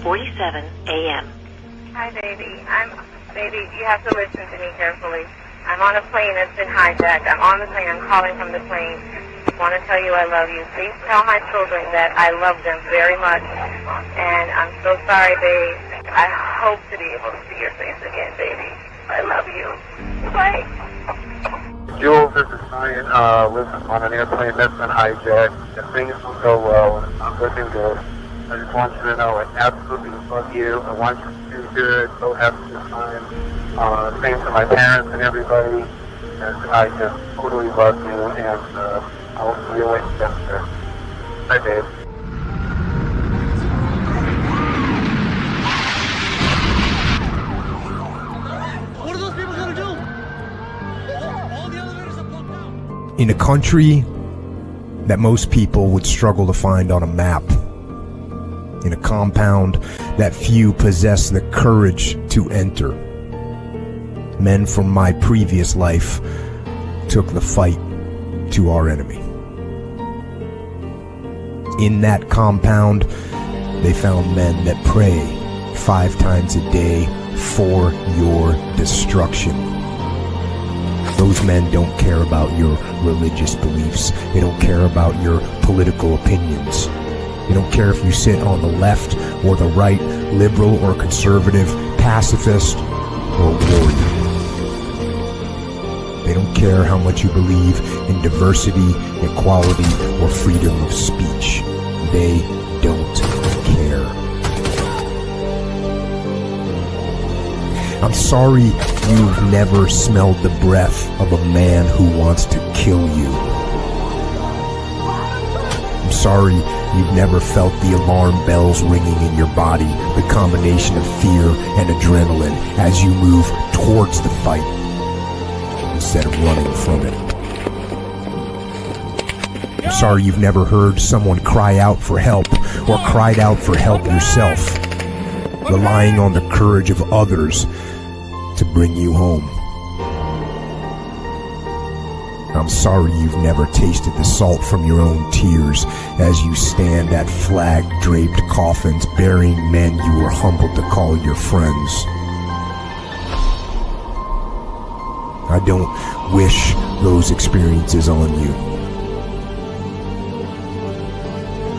11:47 a.m. Hi, baby. Baby, you have to listen to me carefully. I'm on a plane that's been hijacked. I'm on the plane. I'm calling from the plane. I want to tell you I love you. Please tell my children that I love them very much. And I'm so sorry, babe. I hope to be able to see your face again, baby. I love you. Bye. Jules, this is Ryan. Listen, on an airplane that's been hijacked. If things will go well, and it's not looking good, I just want you to know I absolutely love you. I want you to do good. So have a good time. Same to my parents and everybody. And I just totally love you, and I'll see you later. Bye, babe. What are those people gonna do? All the elevators are blocked out. In a country that most people would struggle to find on a map, in a compound that few possess the courage to enter, men from my previous life took the fight to our enemy. In that compound, they found men that pray 5 times a day for your destruction. Those men don't care about your religious beliefs. They don't care about your political opinions. They don't care if you sit on the left or the right, liberal or conservative, pacifist or warrior. They don't care how much you believe in diversity, equality, or freedom of speech. They don't care. I'm sorry you've never smelled the breath of a man who wants to kill you. I'm sorry you've never felt the alarm bells ringing in your body, the combination of fear and adrenaline as you move towards the fight instead of running from it. I'm sorry you've never heard someone cry out for help or cried out for help yourself, relying on the courage of others to bring you home. I'm sorry you've never tasted the salt from your own tears as you stand at flag-draped coffins burying men you were humbled to call your friends. I don't wish those experiences on you,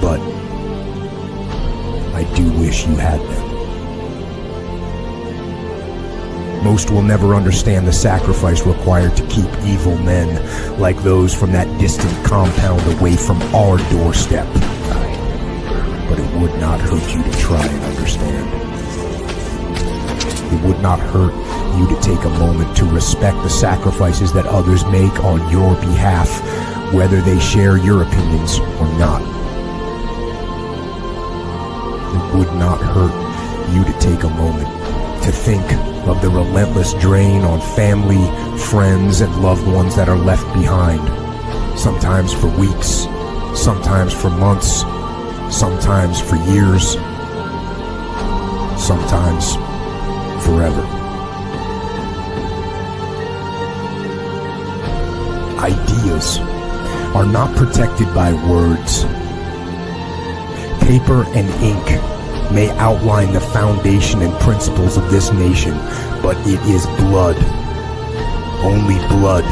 but I do wish you had them. Most will never understand the sacrifice required to keep evil men like those from that distant compound away from our doorstep. But it would not hurt you to try and understand. It would not hurt you to take a moment to respect the sacrifices that others make on your behalf, whether they share your opinions or not. It would not hurt you to take a moment to think of the relentless drain on family, friends, and loved ones that are left behind, sometimes for weeks, sometimes for months, sometimes for years, sometimes forever. Ideas are not protected by words. Paper and ink may outline the foundation and principles of this nation, but it is blood, only blood,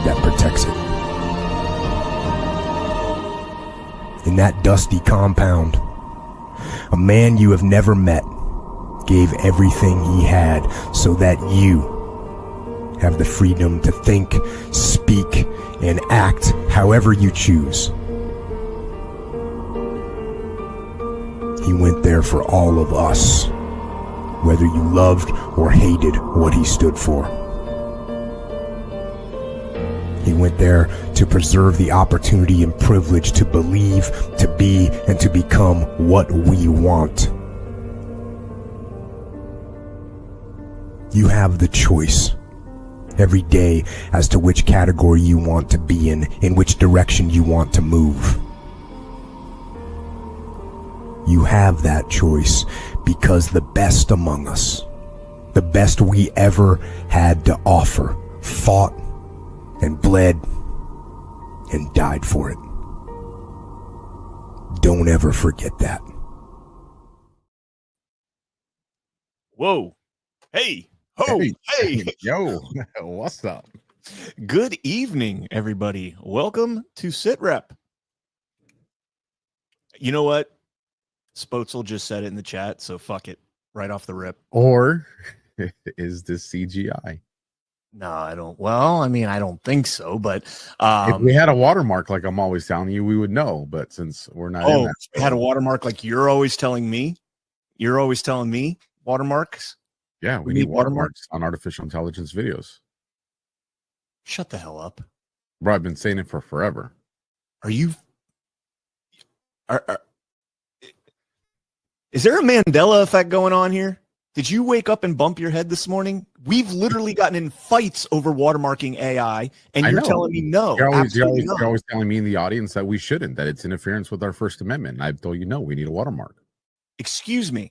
that protects it. In that dusty compound, a man you have never met gave everything he had so that you have the freedom to think, speak, and act however you choose. He went there for all of us, whether you loved or hated what he stood for. He went there to preserve the opportunity and privilege to believe, to be, and to become what we want. You have the choice every day as to which category you want to be in which direction you want to move. You have that choice because the best among us, the best we ever had to offer, fought and bled and died for it. Don't ever forget that. Whoa. Hey. Ho. Hey. Yo, what's up? Good evening, everybody. Welcome to SITREP. You know what? Spotzel just said it in the chat, so fuck it. Right off the rip. Or is this CGI? No, I don't. Well, I mean, I don't think so, but If we had a watermark, like I'm always telling you, we would know. But since we're not in that, we had a watermark like you're always telling me. You're always telling me watermarks. Yeah, we need watermarks on artificial intelligence videos. Shut the hell up. Bro, I've been saying it for forever. Are you is there a Mandela effect going on here? Did you wake up and bump your head this morning? We've literally gotten in fights over watermarking AI, and you're telling me no. You're always telling me in the audience that we shouldn't, that it's interference with our First Amendment. I've told you no, we need a watermark. Excuse me.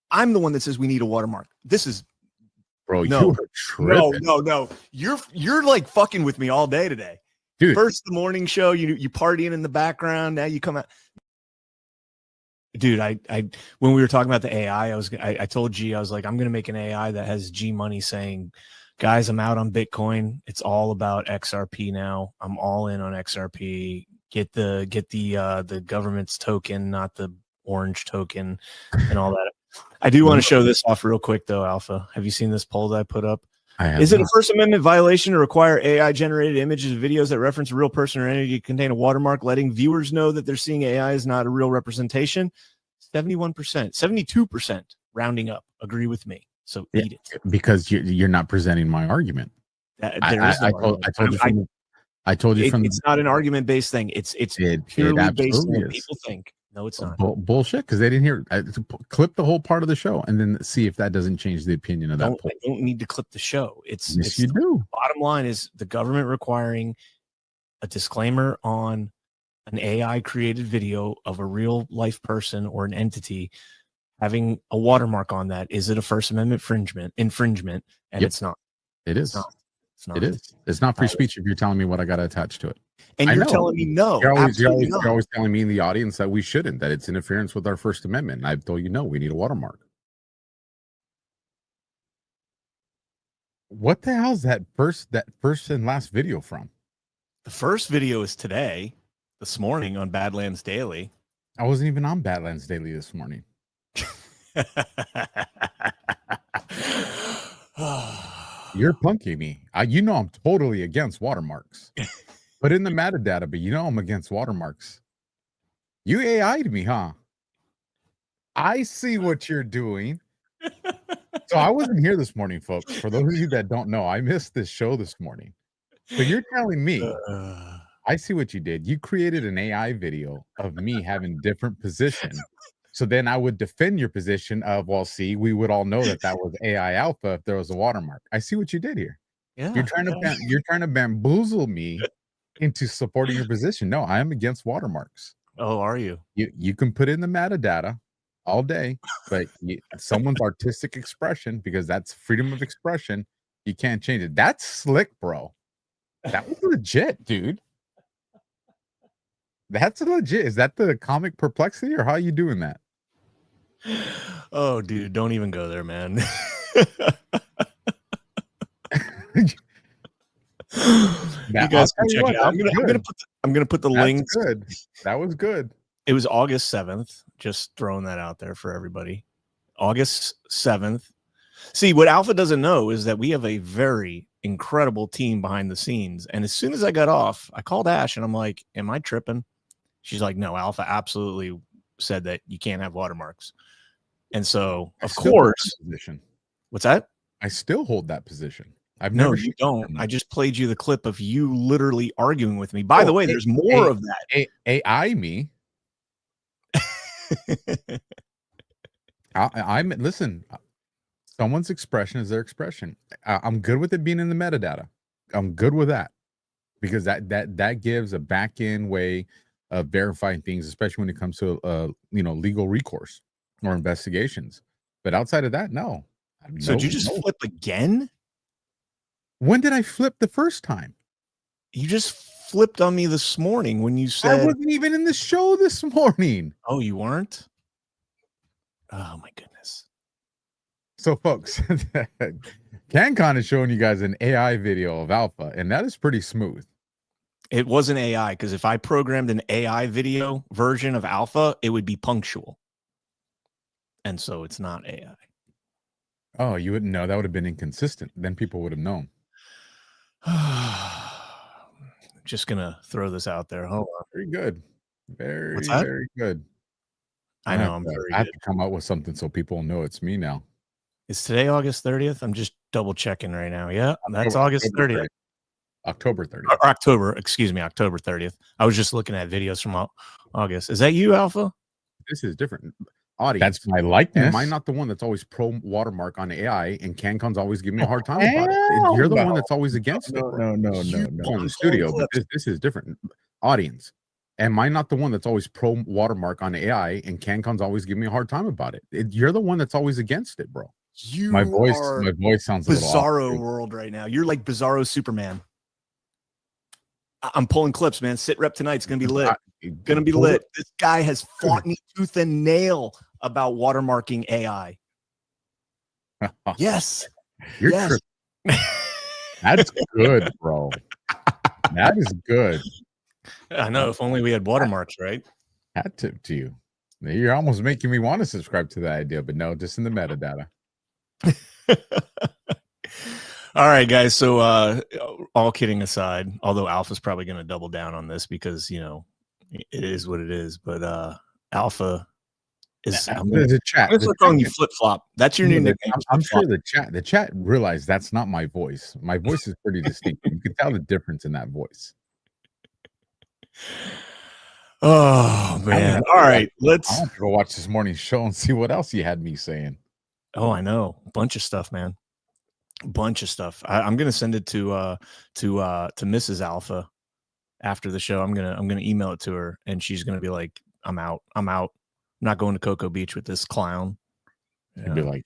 I'm the one that says we need a watermark. This is bro. No, you are tripping. No. You're like fucking with me all day today. Dude. First the morning show, you partying in the background. Now you come out. Dude, I when we were talking about the AI, I told G, I was like, I'm gonna make an AI that has G Money saying, guys, I'm out on Bitcoin. It's all about XRP now. I'm all in on XRP. Get the government's token, not the orange token, and all that. I do want to show this off real quick though, Alpha. Have you seen this poll that I put up? Is it a First Amendment violation to require AI generated images and videos that reference a real person or entity to contain a watermark, letting viewers know that they're seeing AI is not a real representation? 71%, 72% rounding up agree with me. So eat it. Because you're not presenting my argument. I told you from it's not an argument based thing. It's purely based on what people think. No, it's not. Bullshit, because they didn't hear. Clip the whole part of the show and then see if that doesn't change the opinion of that poll. I don't need to clip the show. Yes, you do. Bottom line is the government requiring a disclaimer on an AI created video of a real life person or an entity having a watermark on that. Is it a First Amendment infringement? And it's not. It is. It's not. It is. It's not free speech if you're telling me what I got to attach to it. And you're telling me no. You're always telling me in the audience that we shouldn't, that it's interference with our First Amendment. I've told you no, we need a watermark. What the hell is that first and last video from? The first video is today, this morning on Badlands Daily. I wasn't even on Badlands Daily this morning. You're punking me. You know I'm totally against watermarks. Put in the metadata, but you know I'm against watermarks. You AI'd me, huh? I see what you're doing. So I wasn't here this morning, folks. For those of you that don't know, I missed this show this morning. So you're telling me, I see what you did. You created an AI video of me having different position. So then I would defend your position of, well, see, we would all know that was AI Alpha if there was a watermark. I see what you did here. Yeah, you're trying to bamboozle me into supporting your position. No, I am against watermarks. Oh, are you? You can put in the metadata all day, but someone's artistic expression, because that's freedom of expression, you can't change it. That's slick, bro. That was legit, dude. That's legit. Is that the comic perplexity, or how are you doing that? Oh, dude, don't even go there, man. You guys can check it out. I'm gonna put the links. Good. That was good. It was August 7th. Just throwing that out there for everybody. August 7th. See, what Alpha doesn't know is that we have a very incredible team behind the scenes. And as soon as I got off, I called Ash and I'm like, am I tripping? She's like, no, Alpha absolutely said that you can't have watermarks. And so, of course, what's that? I still hold that position. No, you don't. I just played you the clip of you literally arguing with me. By the way, there's more of that. AI me. I'm listen. Someone's expression is their expression. I'm good with it being in the metadata. I'm good with that, because that gives a back end way of verifying things, especially when it comes to legal recourse or investigations. But outside of that, no. So did you just flip again? When did I flip the first time? You just flipped on me this morning when you said I wasn't even in the show this morning. Oh, you weren't? Oh my goodness. So, folks, CannCon is showing you guys an AI video of Alpha, and that is pretty smooth. It wasn't AI, because if I programmed an AI video version of Alpha, it would be punctual. And so it's not AI. Oh, you wouldn't know. That would have been inconsistent. Then people would have known. Just going to throw this out there. Hold on. Very good. Very, What's that? very good. I know. I'm very I have good. to come out with something so people know it's me now. Is today August 30th? I'm just double checking right now. Yeah, that's August 30th. October 30th. Or October, excuse me, October 30th. I was just looking at videos from August. Is that you, Alpha? This is different. Audience. That's my likeness. Am I not the one that's always pro watermark on AI, and CannCon's always giving me a hard time about it? You're the one that's always against it. No. In the studio, but this is different. Audience. Am I not the one that's always pro watermark on AI, and CannCon's always giving me a hard time about it? You're the one that's always against it, bro. My voice sounds Bizarro a little world right now. You're like Bizarro Superman. I'm pulling clips, man. SITREP tonight's gonna be lit. Gonna be lit. This guy has fought me tooth and nail about watermarking AI. Yes. Yes. That's good, bro. That is good. I know. If only we had watermarks, right? Hat tip to you. You're almost making me want to subscribe to that idea, but no, just in the metadata. All right, guys. So all kidding aside, although Alpha's probably going to double down on this because, you know, it is what it is. But Alpha is the chat. I'm calling you Flip Flop. That's your new nickname. I'm sure the chat realized that's not my voice. My voice is pretty distinct. You can tell the difference in that voice. Oh man. All right. Let's I want to go watch this morning's show and see what else you had me saying. Oh, I know. A bunch of stuff, man. A bunch of stuff. I'm gonna send it to Mrs. Alpha after the show. I'm gonna email it to her, and she's gonna be like, I'm out. I'm not going to Cocoa Beach with this clown. She'd be like,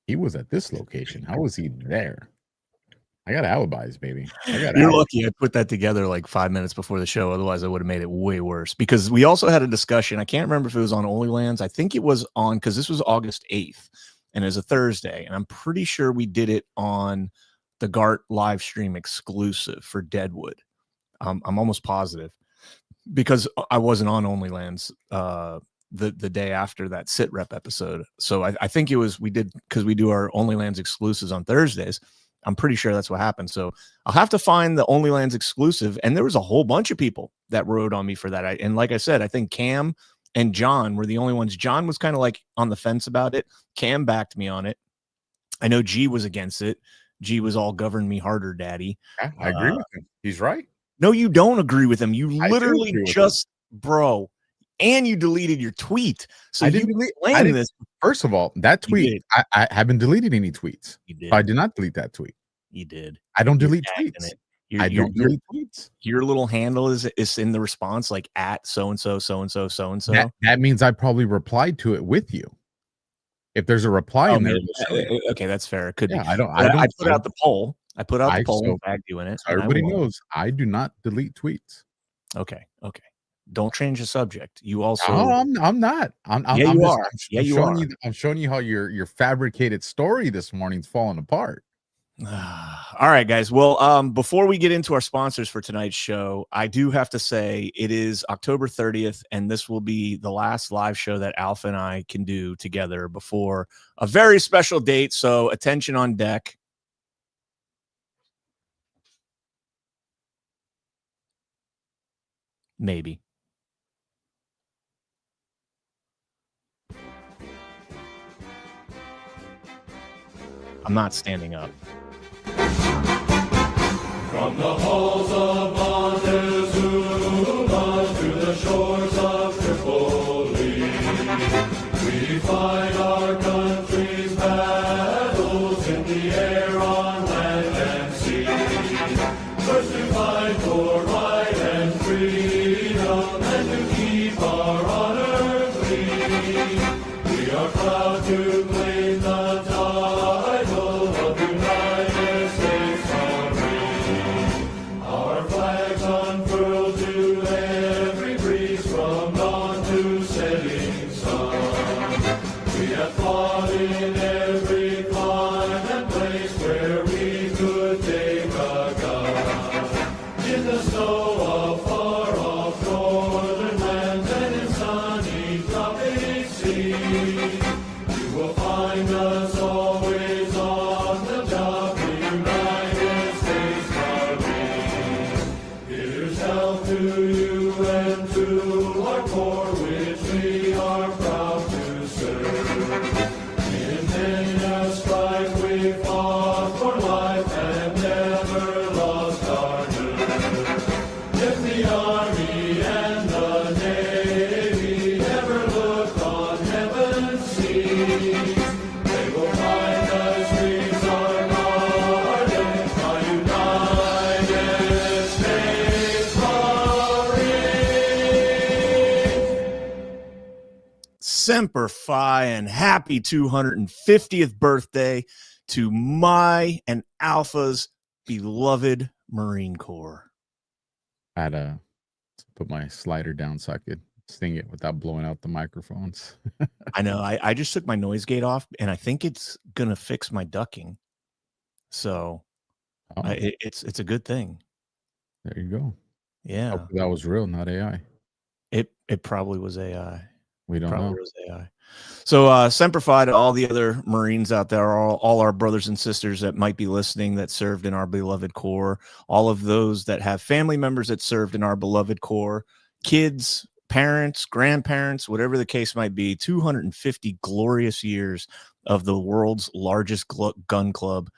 he was at this location. How was he there? I got alibis, baby. You're lucky I put that together like 5 minutes before the show. Otherwise, I would have made it way worse. Because we also had a discussion. I can't remember if it was on Only Lands. I think it was on, because this was August 8th, and it was a Thursday. And I'm pretty sure we did it on the GART live stream exclusive for Deadwood. I'm almost positive, because I wasn't on Only Lands the day after that SITREP episode. So I think it was, we did, because we do our Only Lands exclusives on Thursdays. I'm pretty sure that's what happened. So I'll have to find the Only Lands exclusive. And there was a whole bunch of people that wrote on me for that. And like I said, I think Cam and John were the only ones. John was kind of like on the fence about it. Cam backed me on it. I know G was against it. G was all govern me harder, daddy. I agree with him. He's right. No, you don't agree with him. You literally just, bro, and you deleted your tweet. So I didn't delete this. First of all, that tweet, I haven't deleted any tweets. You did. I did not delete that tweet. You did. I don't delete tweets. I don't delete tweets. Your little handle is in the response, like at so-and-so, so-and-so, so-and-so. That means I probably replied to it with you. If there's a reply in there. Okay, that's fair. It could be. I put out the poll. I put out the poll and tagged you in it. So everybody knows I do not delete tweets. Okay. Don't change the subject. You also. Oh, I'm not. You are. I'm showing you how your fabricated story this morning's falling apart. All right, guys. Well, before we get into our sponsors for tonight's show, I do have to say it is October 30th, and this will be the last live show that Alpha and I can do together before a very special date. So attention on deck. Maybe. I'm not standing up. From the halls of Montezuma to the shores of Tripoli, we fight our country's battles in the air, on land and sea. First to fight for right and freedom, and to keep our honor clean. We are proud to claim the title of United States Marines. Our flags unfurled to every breeze, from dawn to setting sun. We have fought in Semper Fi, and happy 250th birthday to my and Alpha's beloved Marine Corps. I had to put my slider down so I could sing it without blowing out the microphones. I know. I just took my noise gate off, and I think it's gonna fix my ducking. So it's a good thing. There you go. Yeah, hopefully that was real, not AI. It probably was AI. We don't know. Was AI. So Semper Fi to all the other Marines out there, all our brothers and sisters that might be listening that served in our beloved Corps, all of those that have family members that served in our beloved Corps, kids, parents, grandparents, whatever the case might be. 250 glorious years of the world's largest gun club.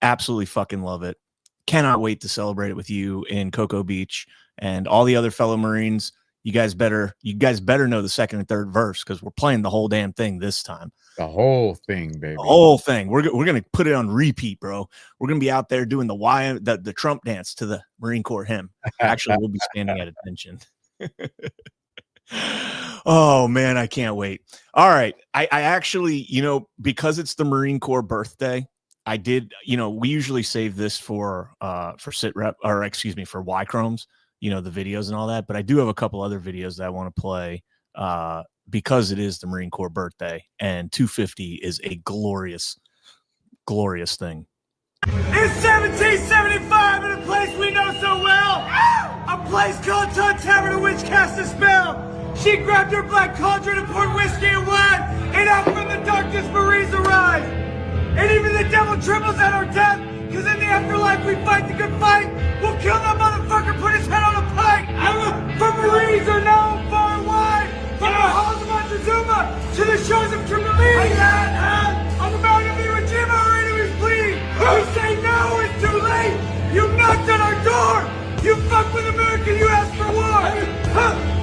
Absolutely fucking love it. Cannot wait to celebrate it with you in Cocoa Beach and all the other fellow Marines. You guys better know the second and third verse, because we're playing the whole damn thing this time. The whole thing, baby. The whole thing. We're gonna put it on repeat, bro. We're gonna be out there doing the Trump dance to the Marine Corps hymn. Actually, we'll be standing at attention. Oh man, I can't wait. All right. I actually, because it's the Marine Corps birthday, I did, we usually save this for SITREP, or excuse me, for Y-Chromes, the videos and all that. But I do have a couple other videos that I want to play because it is the Marine Corps birthday, and 250 is a glorious, glorious thing. It's 1775 in a place we know so well. A place called Todd Tavern, a witch cast a spell. She grabbed her black cauldron and poured whiskey and wine, and out from the darkness Marines arise. And even the devil trembles at our death, cause in the afterlife we fight the good fight. We'll kill that motherfucker, put his head on a pike. For Marines are known far and wide, from the halls of Montezuma to the shores of Tripoli. On the mountain of Iwo Jima, our enemies bleed. We say no, it's too late. You knocked on our door. You fuck with America, you ask for war.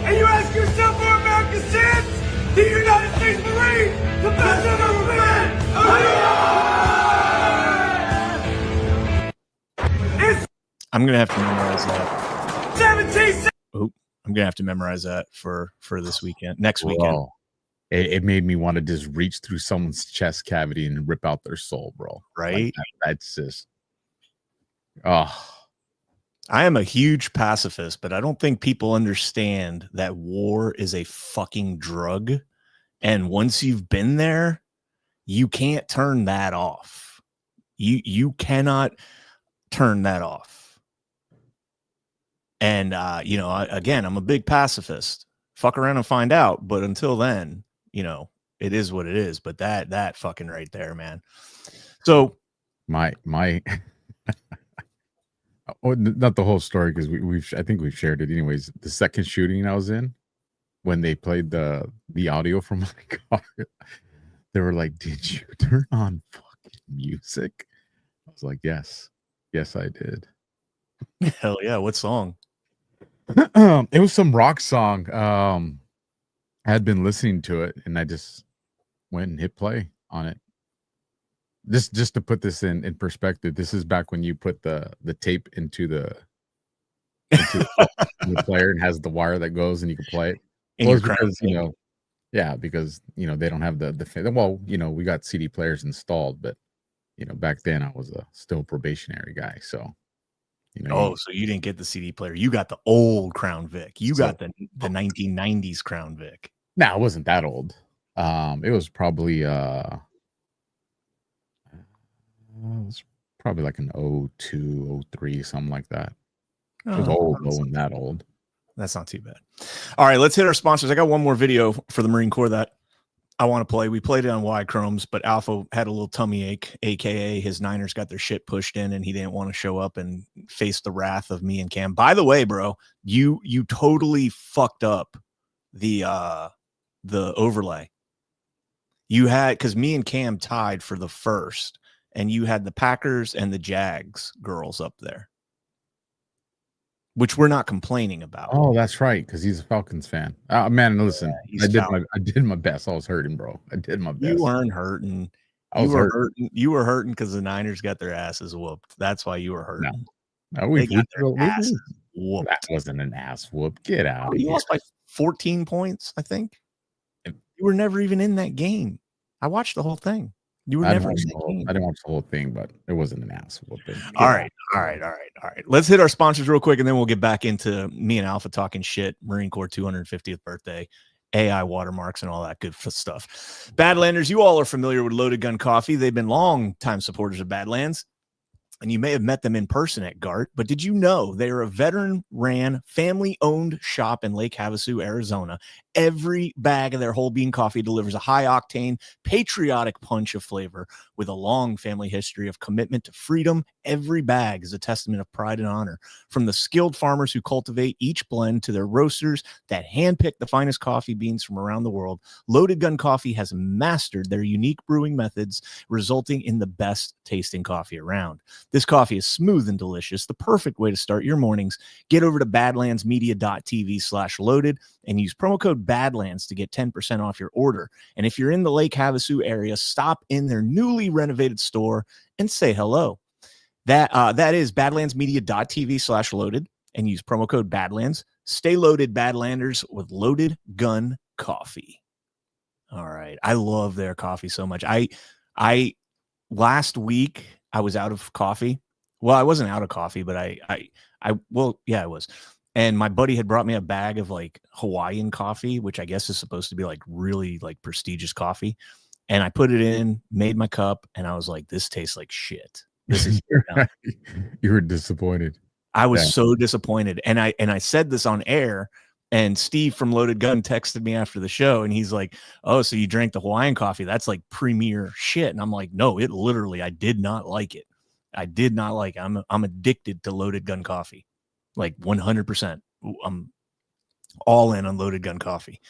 And you ask yourself for America's sins. The United States Marines, the best ever been. I'm going to have to memorize that. 17. I'm going to have to memorize that for this weekend, next weekend. It made me want to just reach through someone's chest cavity and rip out their soul, bro. Right? Like that's just, oh. I am a huge pacifist, but I don't think people understand that war is a fucking drug. And once you've been there, you can't turn that off. You cannot turn that off. And, again, I'm a big pacifist. Fuck around and find out. But until then, it is what it is. But that fucking right there, man. So my not the whole story, because I think we've shared it anyways. The second shooting I was in, when they played the audio from my car, they were like, "Did you turn on fucking music?" I was like, yes, I did. Hell yeah! What song? It was some rock song. I had been listening to it, and I just went and hit play on it. Just to put this in perspective, this is back when you put the tape into the player and has the wire that goes and you can play it. Well, because because they don't have the we got CD players installed, but back then I was a still probationary guy, so so you didn't get the CD player, you got the old Crown Vic, got the 1990s Crown Vic. No, it wasn't that old. It was probably like an 02, 03, something like that. It was old, but wasn't that old. That's not too bad. All right, let's hit our sponsors. I got one more video for the Marine Corps that I want to play. We played it on Y-Chromes, but Alpha had a little tummy ache, aka his Niners got their shit pushed in, and he didn't want to show up and face the wrath of me and Cam. By the way, bro, you totally fucked up the overlay. You had, because me and Cam tied for the first, and you had the Packers and the Jags girls up there, which we're not complaining about. Oh, that's right, because he's a Falcons fan. Man, listen, I did my best. I was hurting, bro. I did my best. You weren't hurting. You were hurting because the Niners got their asses whooped. That's why you were hurting. No, they got their asses whooped. That wasn't an ass whoop. Get out. You lost by 14 points, I think. You were never even in that game. I watched the whole thing. You were I didn't never in watch that the whole, game. I didn't watch the whole thing, but it wasn't an ass whooping. All right. Let's hit our sponsors real quick, and then we'll get back into me and Alpha talking shit. Marine Corps 250th birthday, AI watermarks, and all that good stuff. Badlanders, you all are familiar with Loaded Gun Coffee. They've been long-time supporters of Badlands, and you may have met them in person at GART, but did you know they are a veteran-ran, family-owned shop in Lake Havasu, Arizona? Every bag of their whole bean coffee delivers a high-octane, patriotic punch of flavor with a long family history of commitment to freedom. Every bag is a testament of pride and honor. From the skilled farmers who cultivate each blend to their roasters that handpick the finest coffee beans from around the world, Loaded Gun Coffee has mastered their unique brewing methods, resulting in the best tasting coffee around. This coffee is smooth and delicious, the perfect way to start your mornings. Get over to badlandsmedia.tv/loaded and use promo code Badlands to get 10% off your order. And if you're in the Lake Havasu area, stop in their newly renovated store and say hello. That is badlandsmedia.tv/loaded and use promo code Badlands. Stay loaded, Badlanders, with Loaded Gun Coffee. All right. I love their coffee so much. I last week I was out of coffee. Well, I wasn't out of coffee, but I was. And my buddy had brought me a bag of like Hawaiian coffee, which I guess is supposed to be like really like prestigious coffee. And I put it in, made my cup, and I was like, this tastes like shit. This is You were disappointed. I was so disappointed. And I said this on air, and Steve from Loaded Gun texted me after the show, and he's like, oh, so you drank the Hawaiian coffee? That's like premier shit. And I'm like, no, it literally, I did not like it. I did not like it. I'm addicted to Loaded Gun Coffee. Like 100%. I'm all in on Loaded Gun Coffee.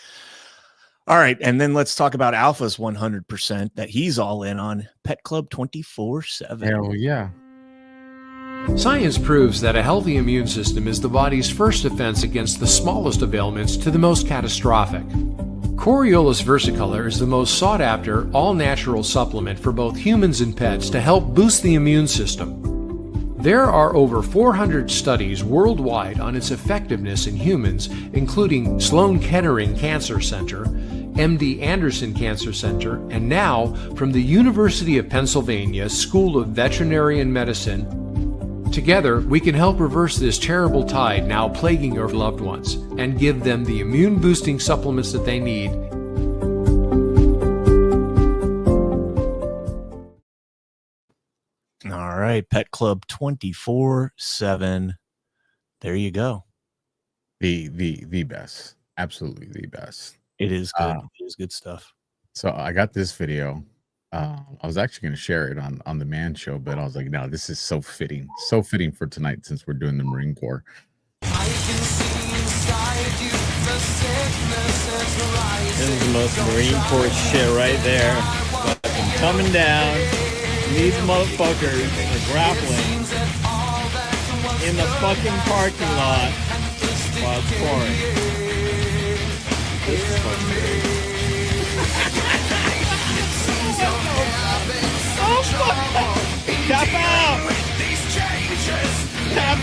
All right. And then let's talk about Alpha's 100% that he's all in on. Pet Club 24/7. Hell yeah. Science proves that a healthy immune system is the body's first defense against the smallest of ailments to the most catastrophic. Coriolus versicolor is the most sought-after, all-natural supplement for both humans and pets to help boost the immune system. There are over 400 studies worldwide on its effectiveness in humans, including Sloan Kettering Cancer Center, MD Anderson Cancer Center, and now from the University of Pennsylvania School of Veterinary Medicine. Together, we can help reverse this terrible tide now plaguing your loved ones and give them the immune-boosting supplements that they need. All right, Pet Club 24/7. There you go. The best. Absolutely the best. It is good. It is good stuff. So I got this video. I was actually going to share it on the Man Show, but I was like, no, this is so fitting for tonight since we're doing the Marine Corps. This is the most Marine Corps shit right there. Fucking coming down. These motherfuckers are grappling in the fucking parking lot while it's pouring. This is fucking crazy. Oh fuck! Tap out! Tap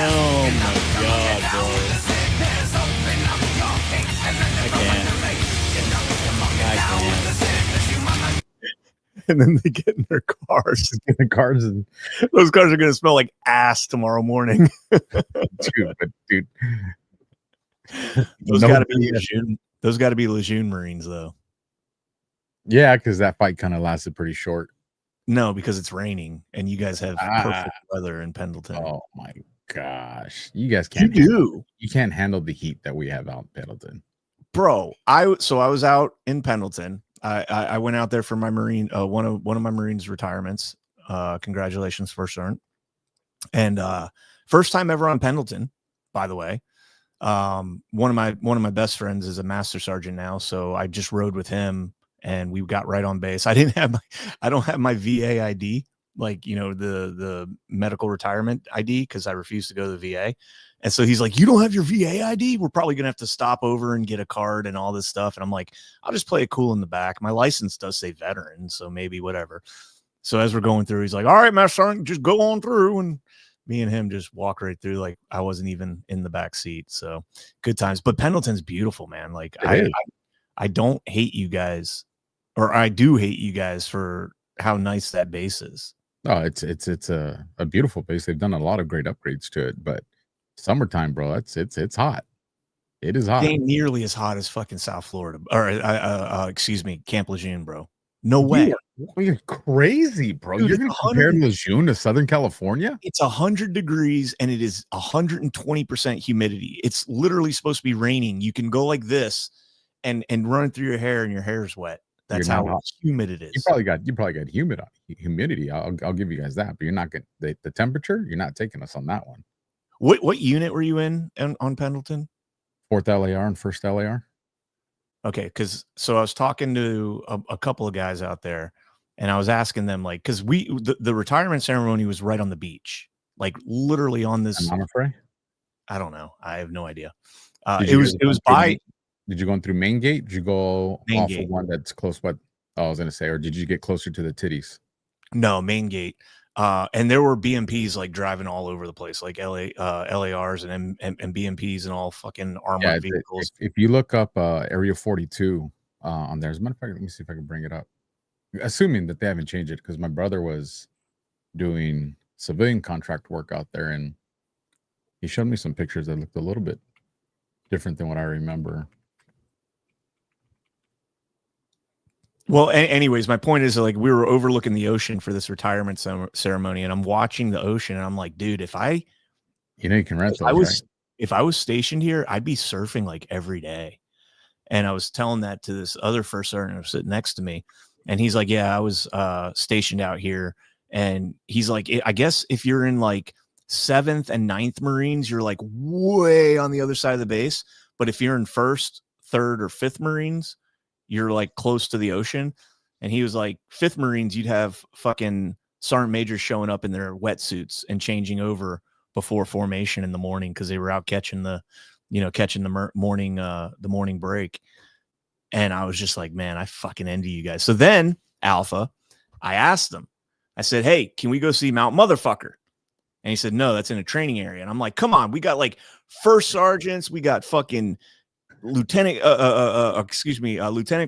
Oh my god, bro. I can't. And then they get in their cars. The cars and Those cars are going to smell like ass tomorrow morning. dude. Those got to be Lejeune. Those got to be Lejeune Marines, though. Yeah, because that fight kind of lasted pretty short. No, because it's raining, and you guys have perfect weather in Pendleton. Oh my gosh, you guys can't. You can't handle the heat that we have out in Pendleton, bro. I was out in Pendleton. I went out there for my Marine, one of my Marines retirements. Congratulations, First Sergeant. And first time ever on Pendleton, by the way. One of my best friends is a Master Sergeant now, so I just rode with him, and we got right on base. I don't have my VA ID, like, you know, the medical retirement ID, because I refused to go to the VA. And so he's like, you don't have your VA ID? We're probably going to have to stop over and get a card and all this stuff. And I'm like, I'll just play it cool in the back. My license does say veteran, so maybe whatever. So as we're going through, he's like, all right, my son, just go on through. And me and him just walk right through like I wasn't even in the back seat. So good times. But Pendleton's beautiful, man. Like I don't hate you guys, or I do hate you guys for how nice that base is. Oh, it's a beautiful base. They've done a lot of great upgrades to it, but summertime, bro, it's hot. It is hot. It ain't nearly as hot as fucking South Florida, or excuse me, Camp Lejeune, bro. No way. You're crazy, bro. Dude, you're gonna compare Lejeune to Southern California? It's 100 degrees and it is 120% humidity. It's literally supposed to be raining. You can go like this and run it through your hair, and your hair's wet. That's how humid it is. You probably got humidity. I'll give you guys that, but you're not getting the temperature. You're not taking us on that one. What unit were you in on Pendleton? 4th LAR and 1st LAR. Okay, so I was talking to a couple of guys out there, and I was asking them, like, because the retirement ceremony was right on the beach, like literally on this. I'm afraid. I don't know. I have no idea. It was by. Did you go through main gate? Did you go main off gate. of one that's close? What I was gonna say, or did you get closer to the titties? No, main gate. And there were BMPs like driving all over the place, like LARs and BMPs and all fucking armored vehicles. If you look up Area 42 on there, as a matter of fact, let me see if I can bring it up. Assuming that they haven't changed it, because my brother was doing civilian contract work out there, and he showed me some pictures that looked a little bit different than what I remember. Well, anyways, my point is, like, we were overlooking the ocean for this retirement ceremony, and I'm watching the ocean, and I'm like, dude, if I can rent those, if I was stationed here, I'd be surfing like every day. And I was telling that to this other first sergeant who was sitting next to me, and he's like, yeah, I was stationed out here. And he's like, I guess if you're in like 7th and 9th Marines, you're like way on the other side of the base. But if you're in 1st, 3rd, or 5th Marines, you're like close to the ocean. And he was like, 5th Marines, you'd have fucking sergeant majors showing up in their wetsuits and changing over before formation in the morning, because they were out catching the morning break. And I was just like, man, I fucking envy you guys. So then Alpha, I asked them, I said, hey, can we go see Mount Motherfucker? And he said, no, that's in a training area. And I'm like, come on, we got like first sergeants, we got fucking lieutenant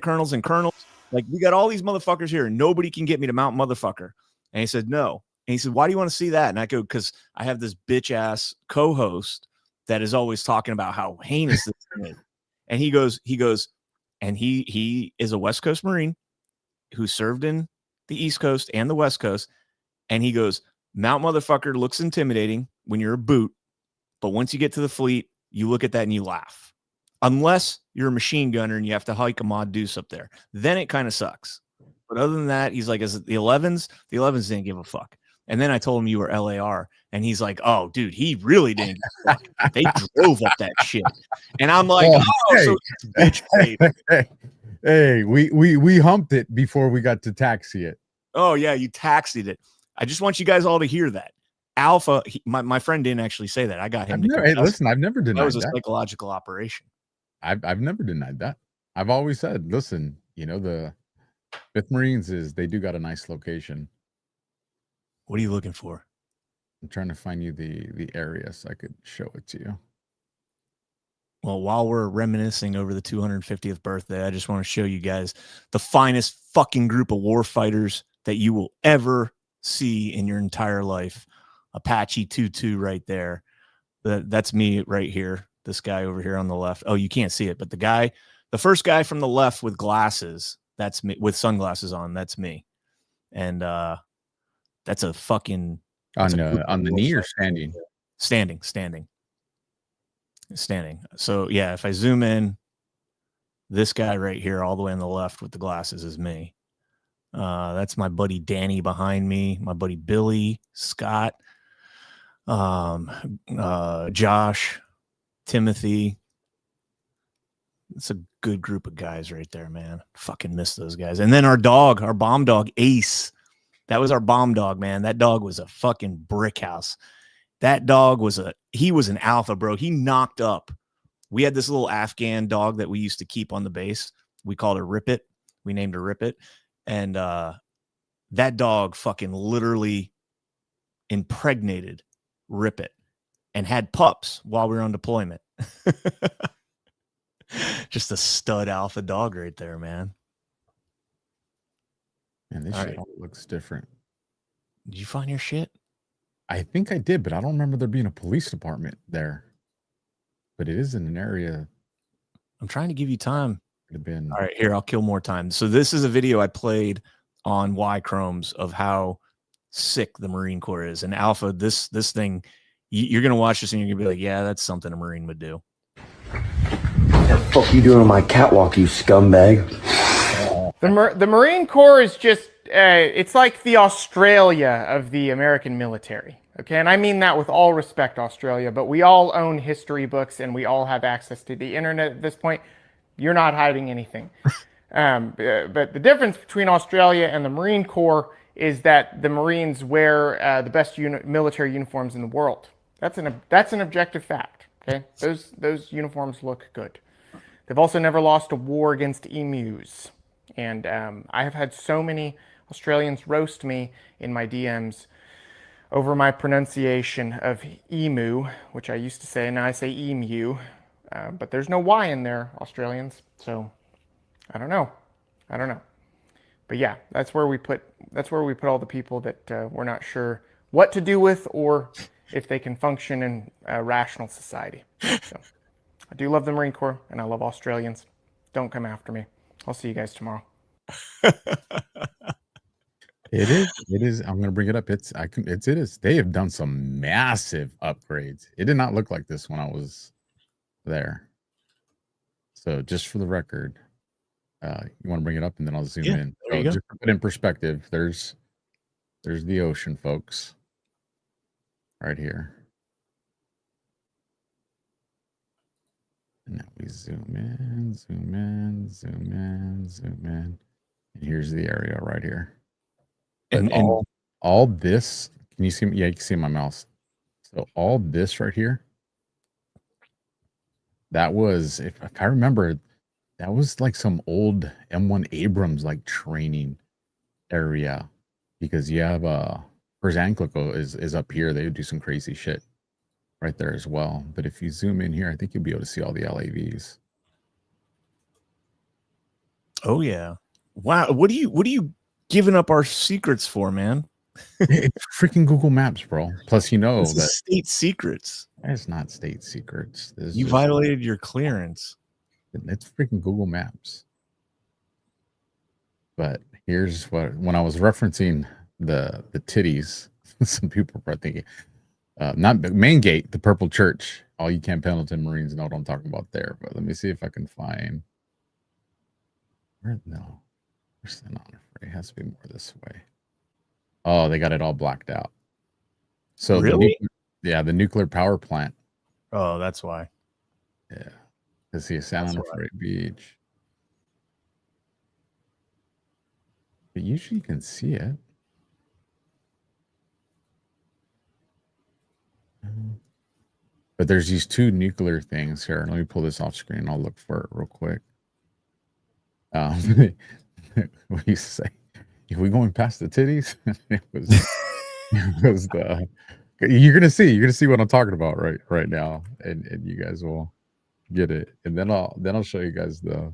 colonels and colonels. Like, we got all these motherfuckers here, and nobody can get me to Mount Motherfucker. And he said, no. And he said, why do you want to see that? And I go, because I have this bitch ass co-host that is always talking about how heinous this thing is. And he goes, and he is a West Coast Marine who served in the East Coast and the West Coast. And he goes, Mount Motherfucker looks intimidating when you're a boot, but once you get to the fleet, you look at that and you laugh. Unless you're a machine gunner and you have to hike a Mod Deuce up there. Then it kind of sucks. But other than that, he's like, as the 11s didn't give a fuck. And then I told him you were LAR, and he's like, oh, dude, he really didn't give a fuck. They drove up that shit. And I'm like, so bitch. Hey, we humped it before we got to taxi it. Oh, yeah, you taxied it. I just want you guys all to hear that. Alpha, my friend didn't actually say that. I got him. Listen, I've never denied that. Was a psychological operation. I've never denied that. I've always said, listen, the 5th Marines they do got a nice location. What are you looking for? I'm trying to find you the area so I could show it to you. Well, while we're reminiscing over the 250th birthday, I just want to show you guys the finest fucking group of war fighters that you will ever see in your entire life. Apache 2-2 right there. That's me right here. This guy over here on the left. Oh, you can't see it, but the first guy from the left with glasses, that's me, with sunglasses on. That's me. And that's a fucking on the knee or standing? Standing. So yeah, if I zoom in, this guy right here, all the way on the left with the glasses, is me. That's my buddy Danny behind me, my buddy Billy, Scott, Josh, Timothy. It's a good group of guys right there, man. Fucking miss those guys. And then our bomb dog, Ace. That was our bomb dog, man. That dog was a fucking brick house. That dog was he was an alpha, bro. He knocked up. We had this little Afghan dog that we used to keep on the base. We called her Rip It. We named her Rip It. And that dog fucking literally impregnated Rip It and had pups while we were on deployment. Just a stud alpha dog right there, man. And this shit all looks different. Did you find your shit? I think I did, but I don't remember there being a police department there. But it is in an area. I'm trying to give you time. Been... All right, here, I'll kill more time. So this is a video I played on Y Chromes of how sick the Marine Corps is. And Alpha, this thing, you're going to watch this and you're going to be like, yeah, that's something a Marine would do. What the fuck you doing on my catwalk, you scumbag? The Marine Corps is just, it's like the Australia of the American military. Okay, and I mean that with all respect, Australia, but we all own history books and we all have access to the internet at this point. You're not hiding anything. But the difference between Australia and the Marine Corps is that the Marines wear the best military uniforms in the world. That's an objective fact. Okay, those uniforms look good. They've also never lost a war against emus, and I have had so many Australians roast me in my DMs over my pronunciation of emu, which I used to say, and now I say emu, but there's no Y in there, Australians. So I don't know. But yeah, that's where we put all the people that we're not sure what to do with or if they can function in a rational society. So I do love the Marine Corps and I love Australians. Don't come after me. I'll see you guys tomorrow. It is. I'm going to bring it up. It is. They have done some massive upgrades. It did not look like this when I was there. So just for the record, you want to bring it up and then I'll zoom in. So just to put in perspective, there's the ocean, folks. Right here. And now we zoom in. And here's the area right here. And all this, can you see? Yeah, you can see my mouse. So all this right here, that was, if I remember, that was like some old M1 Abrams like training area, because you have Perzanglico is up here. They would do some crazy shit right there as well. But if you zoom in here, I think you'll be able to see all the LAVs. Oh yeah! Wow, what are you giving up our secrets for, man? It's freaking Google Maps, bro. Plus, you know this that is state secrets. It's not state secrets. You violated your clearance. It's freaking Google Maps. But here's what, when I was referencing the titties, some people were thinking, not main gate, the purple church. All you Camp Pendleton Marines know what I'm talking about there. But let me see if I can find. No, it has to be more this way. Oh, they got it all blacked out. So really? The nuclear power plant. Oh, that's why. Yeah. To see a San Onofre Beach. But usually you can see it. But there's these two nuclear things here. Let me pull this off screen. I'll look for it real quick. We used to say, if we're going past the titties, it was the. You're gonna see what I'm talking about right now, and you guys will get it. And then I'll show you guys the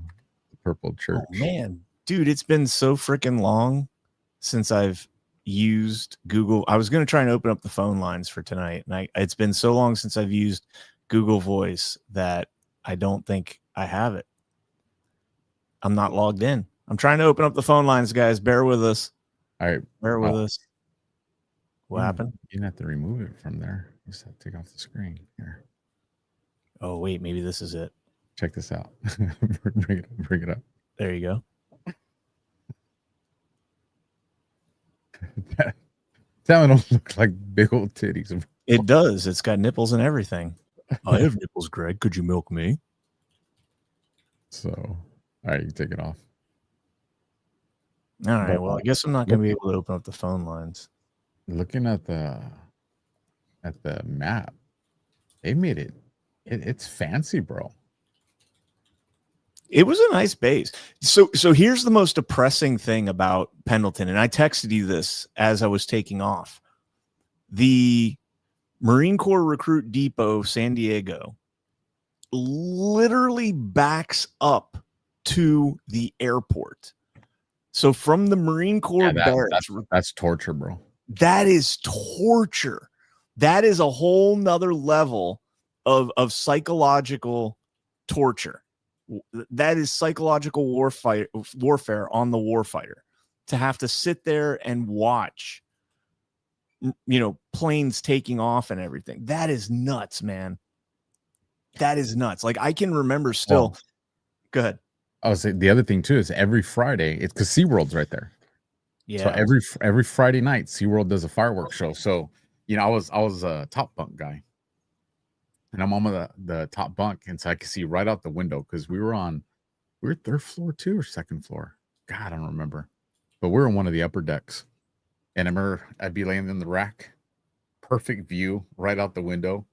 purple church. Oh, man, dude, it's been so freaking long since I've used Google. I was gonna try and open up the phone lines for tonight, and it's been so long since I've used Google Voice that I don't think I have it. I'm not logged in. I'm trying to open up the phone lines, guys. Bear with us. All right. Bear with us. What happened? You didn't have to remove it from there. You just have to take off the screen here. Oh, wait. Maybe this is it. Check this out. Bring it up. There you go. That one don't look like big old titties. It does. It's got nipples and everything. I have nipples, Greg. Could you milk me? So, all right, you can take it off. All right. Well, I guess I'm not going to be able to open up the phone lines. Looking at the at the map. They made it. It's fancy, bro. It was a nice base. So here's the most depressing thing about Pendleton, and I texted you this as I was taking off. The Marine Corps Recruit Depot, San Diego, literally backs up to the airport. So from the Marine Corps barracks, that's torture, bro. that is torture. That is a whole nother level of psychological torture. That is psychological warfare on the warfighter, to have to sit there and watch, planes taking off and everything. That is nuts, man. That is nuts. Like, I can remember still. Go ahead. I was saying the other thing too is every Friday, it's because SeaWorld's right there. Yeah. So every Friday night, SeaWorld does a fireworks show. So, I was a top bunk guy. And I'm on the top bunk, and so I could see right out the window because we were third floor too or second floor. God, I don't remember. But we're on one of the upper decks. And I remember I'd be laying in the rack. Perfect view right out the window.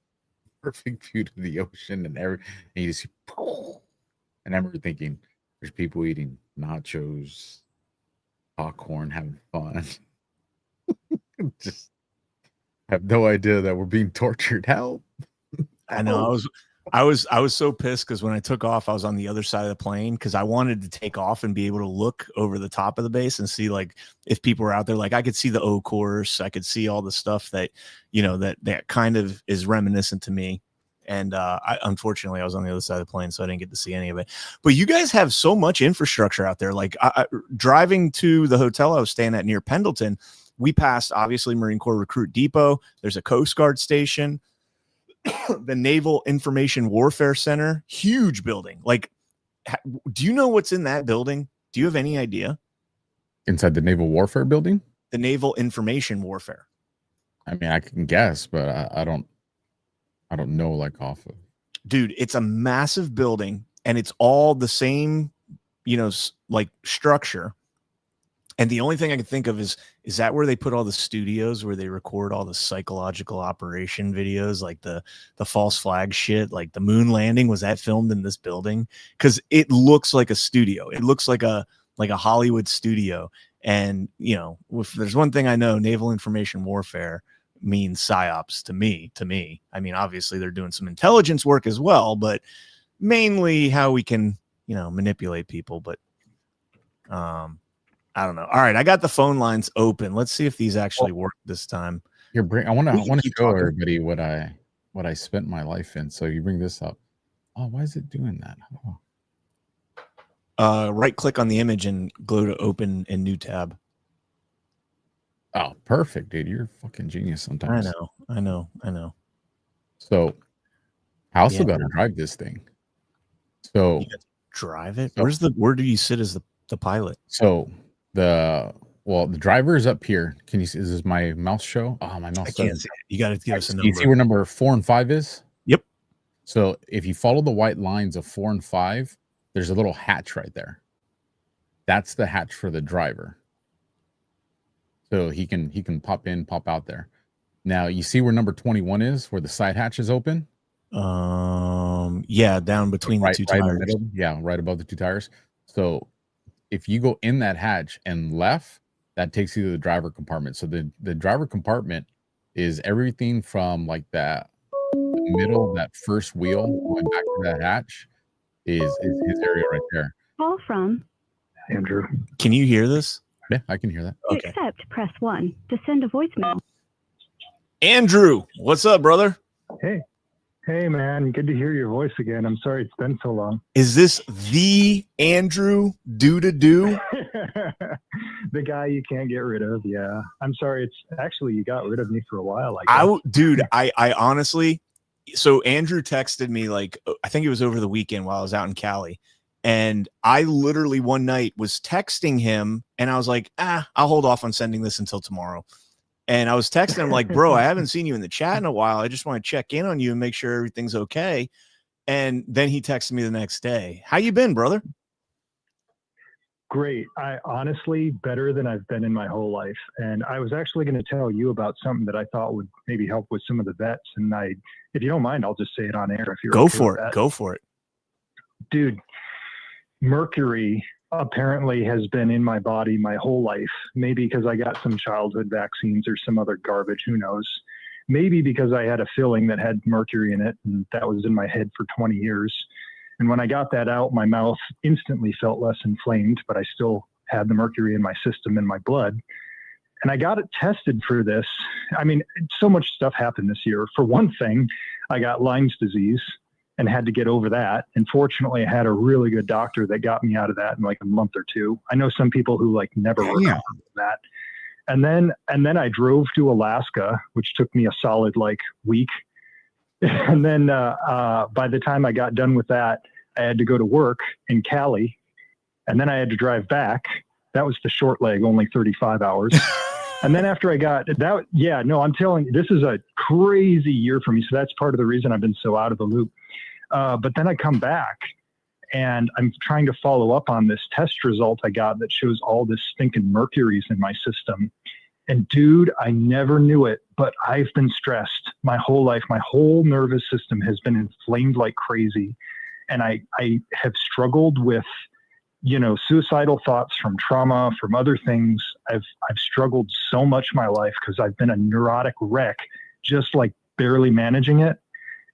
Perfect view to the ocean and you see, and I remember thinking, there's people eating nachos, popcorn, having fun. Just have no idea that we're being tortured. Help. I know. I was so pissed because when I took off, I was on the other side of the plane because I wanted to take off and be able to look over the top of the base and see, like, if people were out there. Like, I could see the O course, I could see all the stuff that that kind of is reminiscent to me. And unfortunately, I was on the other side of the plane, so I didn't get to see any of it. But you guys have so much infrastructure out there. Like, driving to the hotel I was staying at near Pendleton, we passed obviously Marine Corps Recruit Depot. There's a Coast Guard station. The Naval Information Warfare Center, huge building. Like, do you know what's in that building? Do you have any idea? Inside the Naval Warfare building? The Naval Information Warfare. I mean, I can guess, but I don't know, like, off of. Dude, it's a massive building, and it's all the same, like, structure. And the only thing I can think of is that where they put all the studios where they record all the psychological operation videos, like the false flag shit, like the moon landing? Was that filmed in this building? Because it looks like a studio. It looks like a Hollywood studio. And, if there's one thing I know, Naval Information Warfare means psyops to me. I mean, obviously they're doing some intelligence work as well, but mainly how we can, manipulate people. But, I don't know. All right, I got the phone lines open. Let's see if these actually work this time. I want to show everybody what I spent my life in. So you bring this up. Oh, why is it doing that? Oh. Right click on the image and go to open a new tab. Oh, perfect, dude. You're a fucking genius sometimes. I know. So I also got to drive this thing. So you drive it? Where do you sit as the pilot? So the driver is up here. Can you see? Is this my mouse show? Oh, my mouse. I can't see it. You got to give us a number. You see where number 4 and 5 is? Yep. So if you follow the white lines of 4 and 5, there's a little hatch right there. That's the hatch for the driver. So he can pop in, pop out there. Now you see where number 21 is, where the side hatch is open? Yeah, down between the two tires. Yeah, right above the 2 tires. So if you go in that hatch and left, that takes you to the driver compartment. So the driver compartment is everything from like the middle, that first wheel going back to that hatch is his area right there. Call from Andrew. Can you hear this? Yeah, I can hear that. To accept, press 1. To send a voicemail. Andrew, what's up, brother? Hey, man. Good to hear your voice again. I'm sorry it's been so long. Is this the Andrew do? The guy you can't get rid of. Yeah. I'm sorry. It's actually, you got rid of me for a while. I honestly, so Andrew texted me, like, I think it was over the weekend while I was out in Cali. And I literally one night was texting him and I was like, I'll hold off on sending this until tomorrow. And I was texting him like, bro, I haven't seen you in the chat in a while. I just want to check in on you and make sure everything's okay. And then he texted me the next day. How you been, brother? Great. I honestly better than I've been in my whole life. And I was actually going to tell you about something that I thought would maybe help with some of the vets. And if you don't mind, I'll just say it on air if you're Go okay for with it. that. Go for it. Dude, mercury apparently has been in my body my whole life. Maybe because I got some childhood vaccines or some other garbage, who knows? Maybe because I had a filling that had mercury in it, and that was in my head for 20 years. And when I got that out, my mouth instantly felt less inflamed, but I still had the mercury in my system and my blood. And I got it tested for this. I mean, so much stuff happened this year. For one thing, I got Lyme's disease and had to get over that. And fortunately, I had a really good doctor that got me out of that in like a month or two. I know some people who like never recover from that. And then I drove to Alaska, which took me a solid like week. And then by the time I got done with that, I had to go to work in Cali, and then I had to drive back. That was the short leg, only 35 hours. And then after I got that, yeah, no, I'm telling you, this is a crazy year for me. So that's part of the reason I've been so out of the loop. But then I come back, and I'm trying to follow up on this test result I got that shows all this stinking mercury's in my system. And dude, I never knew it, but I've been stressed my whole life. My whole nervous system has been inflamed like crazy. And I have struggled with, suicidal thoughts from trauma, from other things. I've struggled so much my life because I've been a neurotic wreck, just like barely managing it.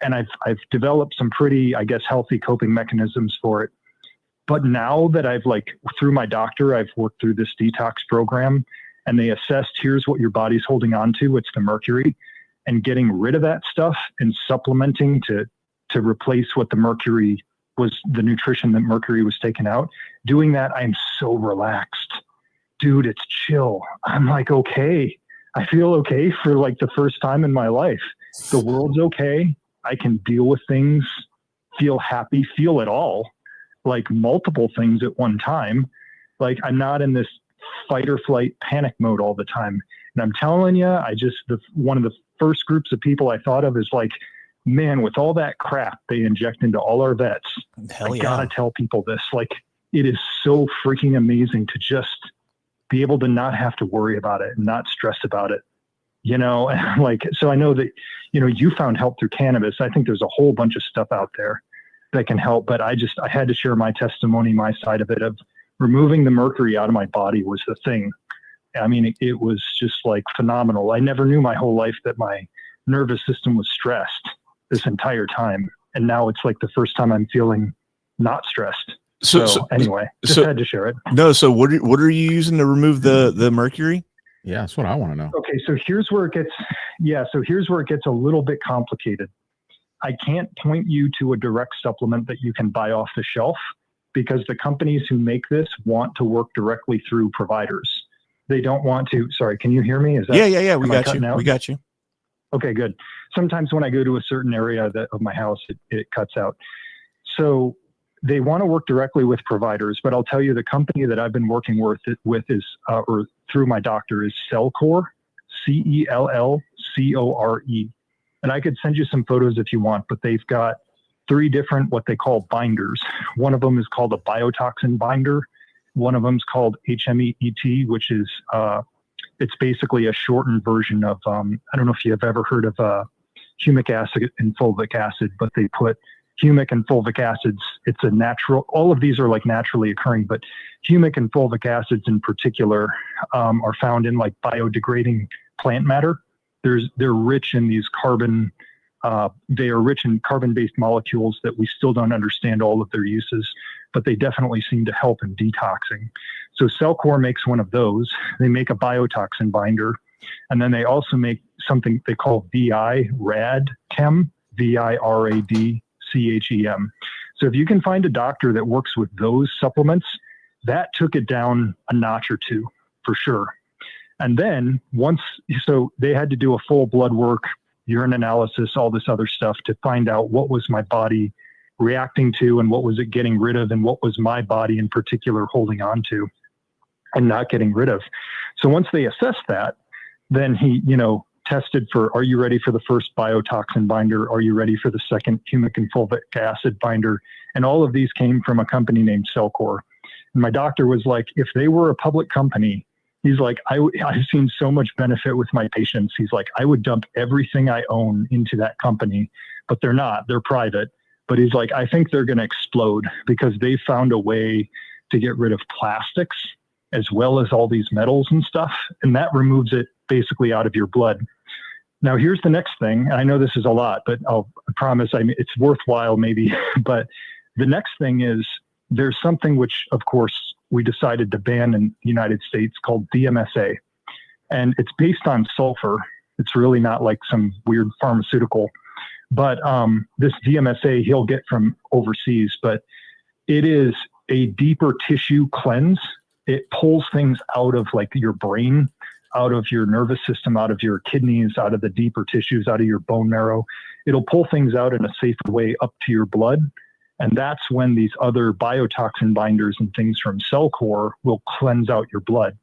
And I've developed some pretty, I guess, healthy coping mechanisms for it. But now that I've through my doctor, I've worked through this detox program, and they assessed, here's what your body's holding on to. It's the mercury, and getting rid of that stuff and supplementing to replace what the mercury was, the nutrition that mercury was taken out. Doing that, I'm so relaxed. Dude, it's chill. I'm like, okay. I feel okay for like the first time in my life. The world's okay. I can deal with things, feel happy, feel it all, like multiple things at one time. Like I'm not in this fight or flight panic mode all the time. And I'm telling you, one of the first groups of people I thought of is like, man, with all that crap they inject into all our vets, I gotta tell people this. Like, it is so freaking amazing to just be able to not have to worry about it and not stress about it. So I know that, you found help through cannabis. I think there's a whole bunch of stuff out there that can help, but I had to share my testimony, my side of it, of removing the mercury out of my body was the thing. I mean, it was just like phenomenal. I never knew my whole life that my nervous system was stressed this entire time. And now it's like the first time I'm feeling not stressed. So anyway, just had to share it. No. So what are you using to remove the mercury? Yeah, that's what I want to know. Okay. So here's where it gets a little bit complicated. I can't point you to a direct supplement that you can buy off the shelf, because the companies who make this want to work directly through providers. They don't want to. Sorry, can you hear me? Is that, yeah. We got you. We got you. Okay, good. Sometimes when I go to a certain area of my house, it cuts out. So they want to work directly with providers, but I'll tell you, the company that I've been working with is, or through my doctor, is Cellcore, CELLCORE. And I could send you some photos if you want, but they've got 3 different, what they call binders. One of them is called a biotoxin binder. One of them is called HMEET, which is, it's basically a shortened version of, I don't know if you have ever heard of humic acid and fulvic acid, but they put humic and fulvic acids. It's a natural, all of these are like naturally occurring, but humic and fulvic acids in particular are found in like biodegrading plant matter. They're rich in these they are rich in carbon-based molecules that we still don't understand all of their uses, but they definitely seem to help in detoxing. So Cellcore makes one of those. They make a biotoxin binder, and then they also make something they call VIRADChem, VIRADCHEM. So if you can find a doctor that works with those supplements, that took it down a notch or two for sure. And then so they had to do a full blood work, urine analysis, all this other stuff to find out what was my body reacting to and what was it getting rid of and what was my body in particular holding on to and not getting rid of. So once they assessed that, then he, tested for, are you ready for the first biotoxin binder? Are you ready for the second humic and fulvic acid binder? And all of these came from a company named Cellcore. And my doctor was like, if they were a public company, he's like, I've seen so much benefit with my patients. He's like, I would dump everything I own into that company, but they're not, they're private. But he's like, I think they're going to explode because they found a way to get rid of plastics as well as all these metals and stuff. And that removes it basically out of your blood. Now, here's the next thing. And I know this is a lot, but I promise it's worthwhile maybe. But the next thing is there's something which, of course, we decided to ban in the United States called DMSA. And it's based on sulfur. It's really not like some weird pharmaceutical. But this DMSA he'll get from overseas, but it is a deeper tissue cleanse. It pulls things out of like your brain, out of your nervous system, out of your kidneys, out of the deeper tissues, out of your bone marrow. It'll pull things out in a safer way up to your blood. And that's when these other biotoxin binders and things from Cellcore will cleanse out your blood.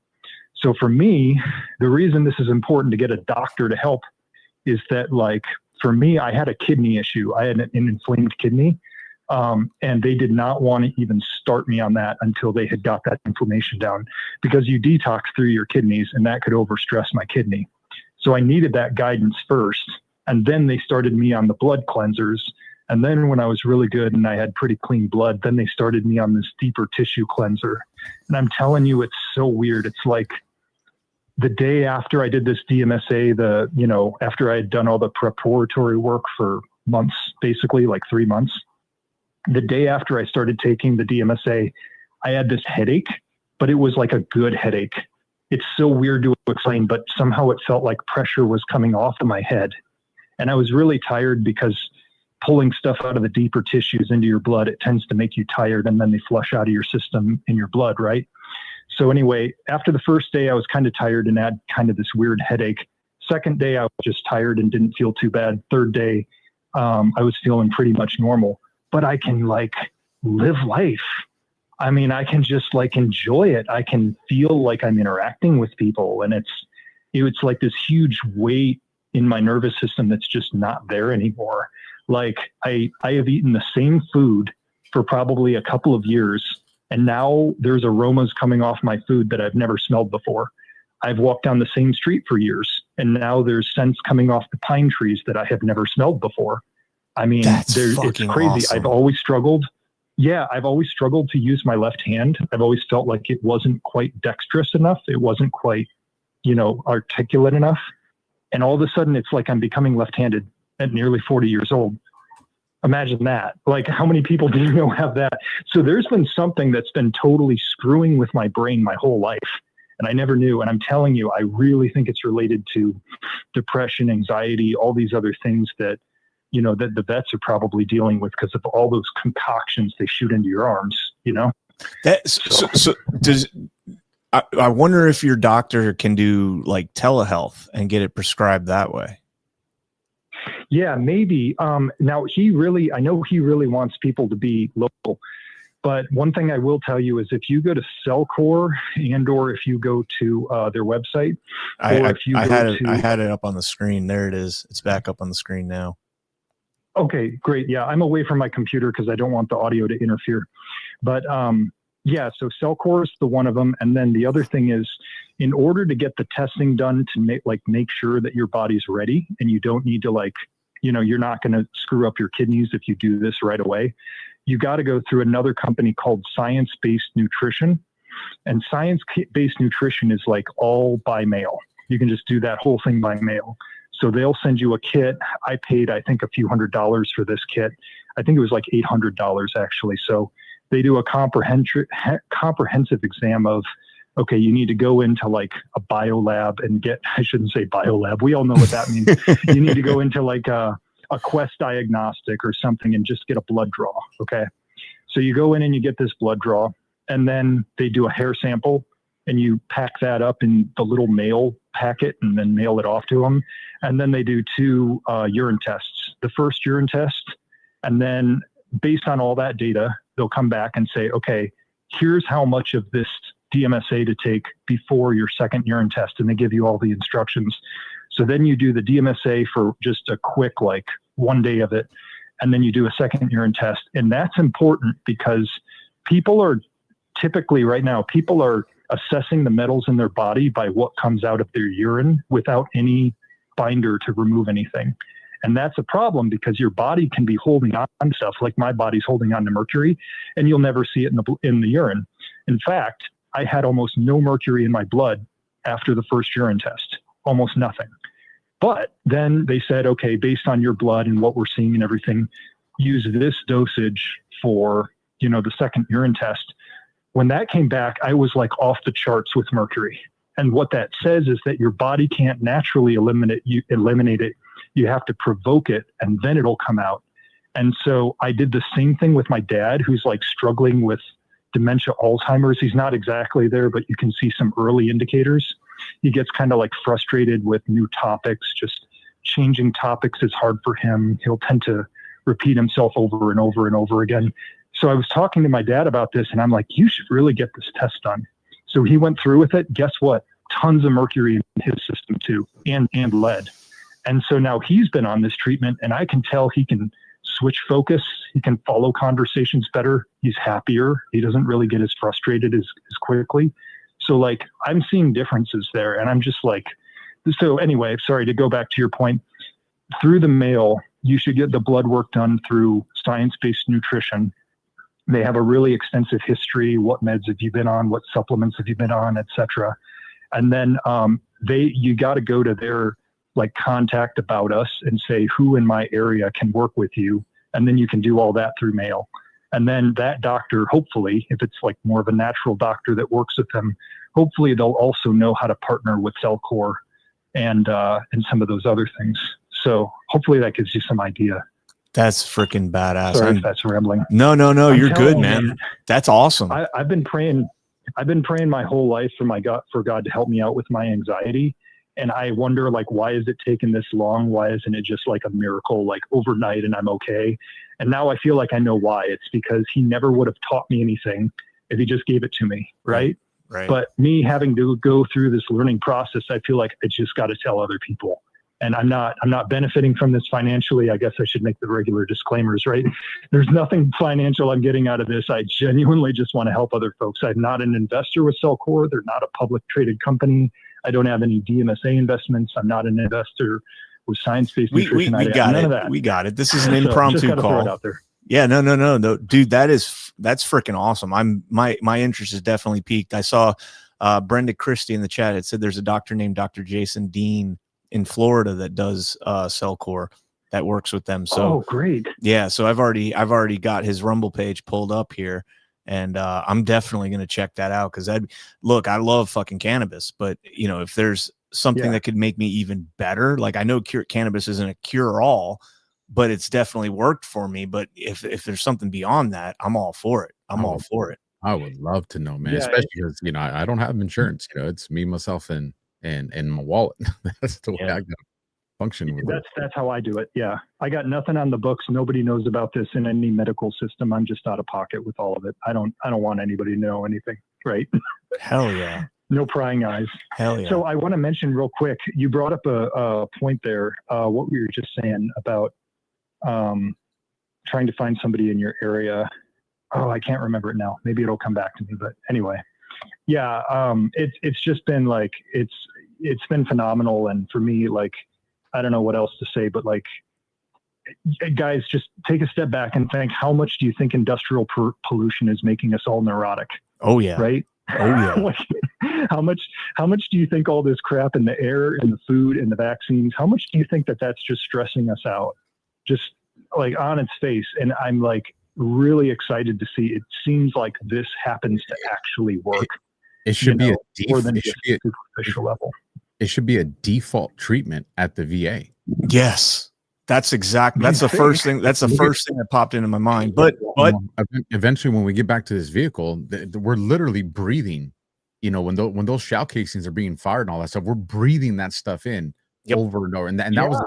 So for me, the reason this is important to get a doctor to help is that, like, for me, I had a kidney issue. I had an inflamed kidney, and they did not want to even start me on that until they had got that inflammation down, because you detox through your kidneys, and that could overstress my kidney. So I needed that guidance first, and then they started me on the blood cleansers. And then when I was really good and I had pretty clean blood, then they started me on this deeper tissue cleanser. And I'm telling you, it's so weird. It's like the day after I did this DMSA, after I had done all the preparatory work for months, basically like 3 months, the day after I started taking the DMSA, I had this headache, but it was like a good headache. It's so weird to explain, but somehow it felt like pressure was coming off of my head. And I was really tired because pulling stuff out of the deeper tissues into your blood, it tends to make you tired, and then they flush out of your system in your blood, right? So anyway, after the first day, I was kind of tired and had kind of this weird headache. Second day, I was just tired and didn't feel too bad. Third day, I was feeling pretty much normal, but I can like live life. I mean, I can just like enjoy it. I can feel like I'm interacting with people, and it's like this huge weight in my nervous system that's just not there anymore. Like I have eaten the same food for probably a couple of years, and now there's aromas coming off my food that I've never smelled before. I've walked down the same street for years, and now there's scents coming off the pine trees that I have never smelled before. I mean, it's crazy. Awesome. I've always struggled. Yeah, I've always struggled to use my left hand. I've always felt like it wasn't quite dexterous enough. It wasn't quite, articulate enough. And all of a sudden, it's like I'm becoming left-handed at nearly 40 years old. Imagine that. Like, how many people do you know have that? So there's been something that's been totally screwing with my brain my whole life, and I never knew. And I'm telling you, I really think it's related to depression, anxiety, all these other things that, that the vets are probably dealing with because of all those concoctions they shoot into your arms, I wonder if your doctor can do like telehealth and get it prescribed that way. Yeah, maybe. Now I know he really wants people to be local, but one thing I will tell you is if you go to Cellcore or if you go to their website, I had it up on the screen. There it is. It's back up on the screen now. Okay, great. Yeah, I'm away from my computer because I don't want the audio to interfere. But yeah, so Cellcore is the one of them. And then the other thing is, in order to get the testing done to make sure that your body's ready and you don't need to you're not going to screw up your kidneys if you do this right away, you got to go through another company called Science-Based Nutrition. And Science-Based Nutrition is like all by mail. You can just do that whole thing by mail. So they'll send you a kit. I paid, I think, a few $100s for this kit. I think it was like $800 actually. So they do a comprehensive exam of, okay, you need to go into like a biolab and I shouldn't say biolab. We all know what that means. You need to go into like a Quest diagnostic or something and just get a blood draw. Okay. So you go in and you get this blood draw, and then they do a hair sample, and you pack that up in the little mail packet and then mail it off to them. And then they do 2 urine tests. The first urine test, and then based on all that data, they'll come back and say, okay, here's how much of this DMSA to take before your second urine test. And they give you all the instructions. So then you do the DMSA for just a quick, 1 day of it. And then you do a second urine test. And that's important because people are typically right now, people are assessing the metals in their body by what comes out of their urine without any binder to remove anything. And that's a problem because your body can be holding on to stuff, like my body's holding on to mercury, and you'll never see it in the urine. In fact, I had almost no mercury in my blood after the first urine test, almost nothing. But then they said, okay, based on your blood and what we're seeing and everything, use this dosage for, the second urine test. When that came back, I was like off the charts with mercury. And what that says is that your body can't naturally eliminate it. You have to provoke it, and then it'll come out. And so I did the same thing with my dad, who's like struggling with dementia, Alzheimer's. He's not exactly there, but you can see some early indicators. He gets kind of like frustrated with new topics. Just changing topics is hard for him. He'll tend to repeat himself over and over and over again. So I was talking to my dad about this, and I'm like, you should really get this test done. So he went through with it. Guess what? Tons of mercury in his system too, and lead. And so now he's been on this treatment, and I can tell he can switch focus. He can follow conversations better. He's happier. He doesn't really get as frustrated as quickly. So like, I'm seeing differences there, and I'm just like, so anyway, sorry to go back to your point. Through the mail, you should get the blood work done through Science-Based Nutrition. They have a really extensive history. What meds have you been on? What supplements have you been on, et cetera. And then you got to go to their like contact about us and say who in my area can work with you. And then you can do all that through mail. And then that doctor, hopefully, if it's like more of a natural doctor that works with them, hopefully they'll also know how to partner with Cellcore and some of those other things. So hopefully that gives you some idea. That's freaking badass. Sorry if that's rambling. No, you're good, man. That's awesome. I've been praying my whole life for God to help me out with my anxiety. And I wonder, like, why is it taking this long? Why isn't it just like a miracle, like overnight and I'm okay? And now I feel like I know why. It's because he never would have taught me anything if he just gave it to me. Right. But me having to go through this learning process, I feel like I just got to tell other people. And I'm not benefiting from this financially. I guess I should make the regular disclaimers, right? There's nothing financial I'm getting out of this. I genuinely just want to help other folks. I'm not an investor with Cellcore. They're not a public traded company. I don't have any DMSA investments. I'm not an investor with Science-Based Nutrition. We got it. That. We got it. This is an impromptu call. Out there. Yeah, no, dude, that's freaking awesome. My interest is definitely peaked. I saw Brenda Christie in the chat. It said there's a doctor named Dr. Jason Dean in Florida that does Cellcore that works with them. So great. Yeah. So I've already got his Rumble page pulled up here, and I'm definitely going to check that out. Cause I love fucking cannabis, but if there's something that could make me even better, like I know cannabis isn't a cure all, but it's definitely worked for me. But if there's something beyond that, I'm all for it. All for it. I would love to know, man, especially because, I don't have insurance, it's me, myself, and my wallet. That's the way I got to function with it. That's how I do it. Yeah. I got nothing on the books. Nobody knows about this in any medical system. I'm just out of pocket with all of it. I don't want anybody to know anything. Right. Hell yeah. No prying eyes. Hell yeah. So I want to mention real quick, you brought up a point there, what we were just saying about trying to find somebody in your area. Oh, I can't remember it now. Maybe it'll come back to me, but anyway. Yeah, it's just been like it's been phenomenal, and for me, like I don't know what else to say, but like guys, just take a step back and think: how much do you think industrial pollution is making us all neurotic? Oh yeah, right. Oh yeah. Like, how much do you think all this crap in the air, in the food, in the vaccines? How much do you think that's just stressing us out, just like on its face? And I'm like really excited to see. It seems like this happens to actually work. It should be more than just a superficial level. It should be a default treatment at the VA. Yes, that's the first thing. That's the first thing that popped into my mind. But eventually, when we get back to this vehicle, we're literally breathing. When those shell casings are being fired and all that stuff, we're breathing that stuff in over and over. And that was,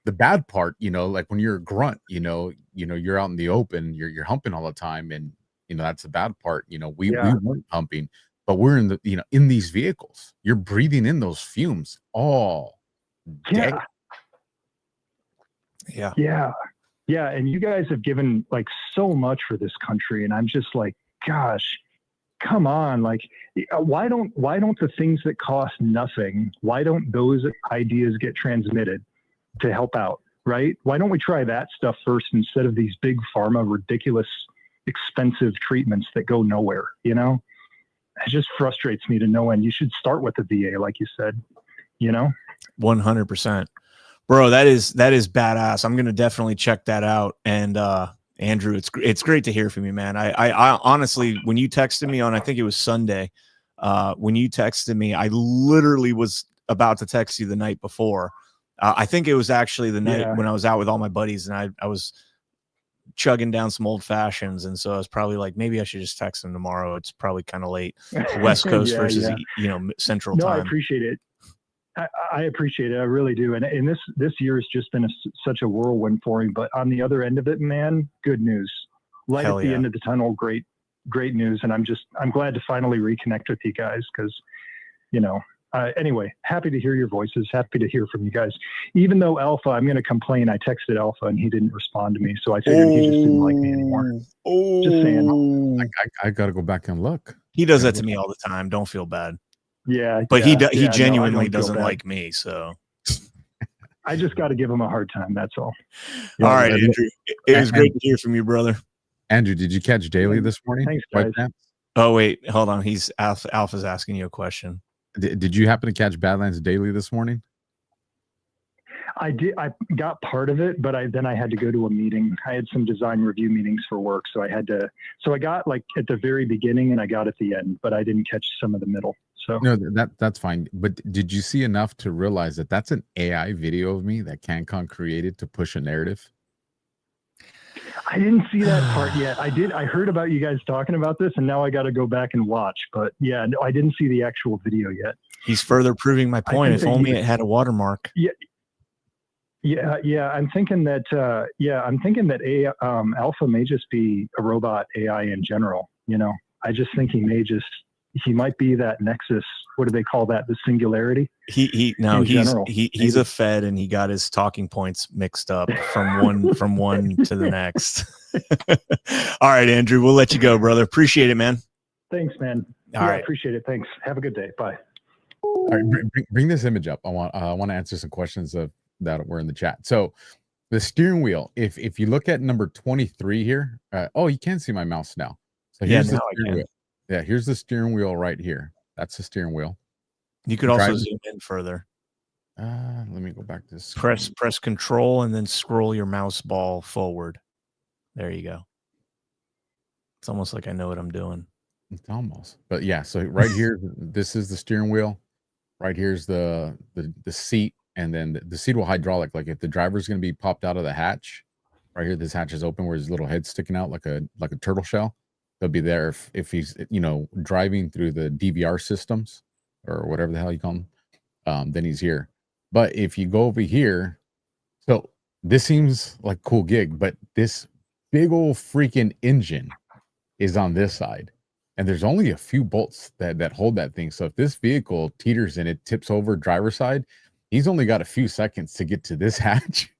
the bad part. Like when you're a grunt, you're out in the open, you're humping all the time, and that's the bad part. We weren't humping, but we're in the in these vehicles. You're breathing in those fumes all day. Yeah. And you guys have given like so much for this country, and I'm just like gosh, come on. Like, why don't the things that cost nothing, why don't those ideas get transmitted to help out, right? Why don't we try that stuff first instead of these big pharma, ridiculous, expensive treatments that go nowhere, you know? It just frustrates me to no end. You should start with the VA, like you said, you know? 100%. Bro, that is badass. I'm going to definitely check that out. And, Andrew, it's great to hear from you, man. I honestly, when you texted me on, I think it was Sunday, when you texted me, I literally was about to text you the night before. I think it was actually the night when I was out with all my buddies, and I was chugging down some old fashions, and so I was probably like, maybe I should just text him tomorrow. It's probably kind of late, West Coast versus Central time. I appreciate it. I appreciate it. I really do. And this year has just been such a whirlwind for me. But on the other end of it, man, good news. Light at the end of the tunnel. Great news. And I'm glad to finally reconnect with you guys because, anyway, happy to hear your voices. Happy to hear from you guys. Even though Alpha, I'm going to complain. I texted Alpha and he didn't respond to me. So I figured he just didn't like me anymore. Just saying. I got to go back and look. He does that to me all the time. Don't feel bad. Yeah, but he genuinely doesn't like me. So I just got to give him a hard time. That's all. All right, Andrew. It was great to hear from you, brother. Andrew, did you catch Daly this morning? Thanks, guys. Oh wait, hold on. He's Alpha's asking you a question. Did you happen to catch Badlands Daily this morning? I did. I got part of it, but then I had to go to a meeting. I had some design review meetings for work, so I had to. So I got like at the very beginning, and I got at the end, but I didn't catch some of the middle. So no, that's fine. But did you see enough to realize that that's an AI video of me that CannCon created to push a narrative? I didn't see that part yet. I did. I heard about you guys talking about this, and now I got to go back and watch. But yeah, no, I didn't see the actual video yet. He's further proving my point. If only it had a watermark. Yeah. I'm thinking that. Alpha may just be a robot AI in general. I just think he might be that nexus. What do they call that? The singularity. He's a Fed, and he got his talking points mixed up from one to the next. All right, Andrew, we'll let you go, brother. Appreciate it, man. Thanks, man. All right. I appreciate it. Thanks. Have a good day. Bye. All right, bring this image up. I want to answer some questions that were in the chat. So the steering wheel, if you look at number 23 here, you can see my mouse now. So here's the steering wheel. Yeah, here's the steering wheel right here. That's the steering wheel. You could also zoom in further. Let me go back to this. Press control and then scroll your mouse ball forward. There you go. It's almost like I know what I'm doing. It's almost. But yeah, so right here, this is the steering wheel. Right here's the seat, and then the seat will hydraulic. Like if the driver's going to be popped out of the hatch, right here, this hatch is open where his little head's sticking out like a turtle shell. They'll be there if he's driving through the DVR systems or whatever the hell you call them. Then he's here. But if you go over here, so this seems like a cool gig, but this big old freaking engine is on this side, and there's only a few bolts that hold that thing. So if this vehicle teeters and it tips over driver's side, he's only got a few seconds to get to this hatch.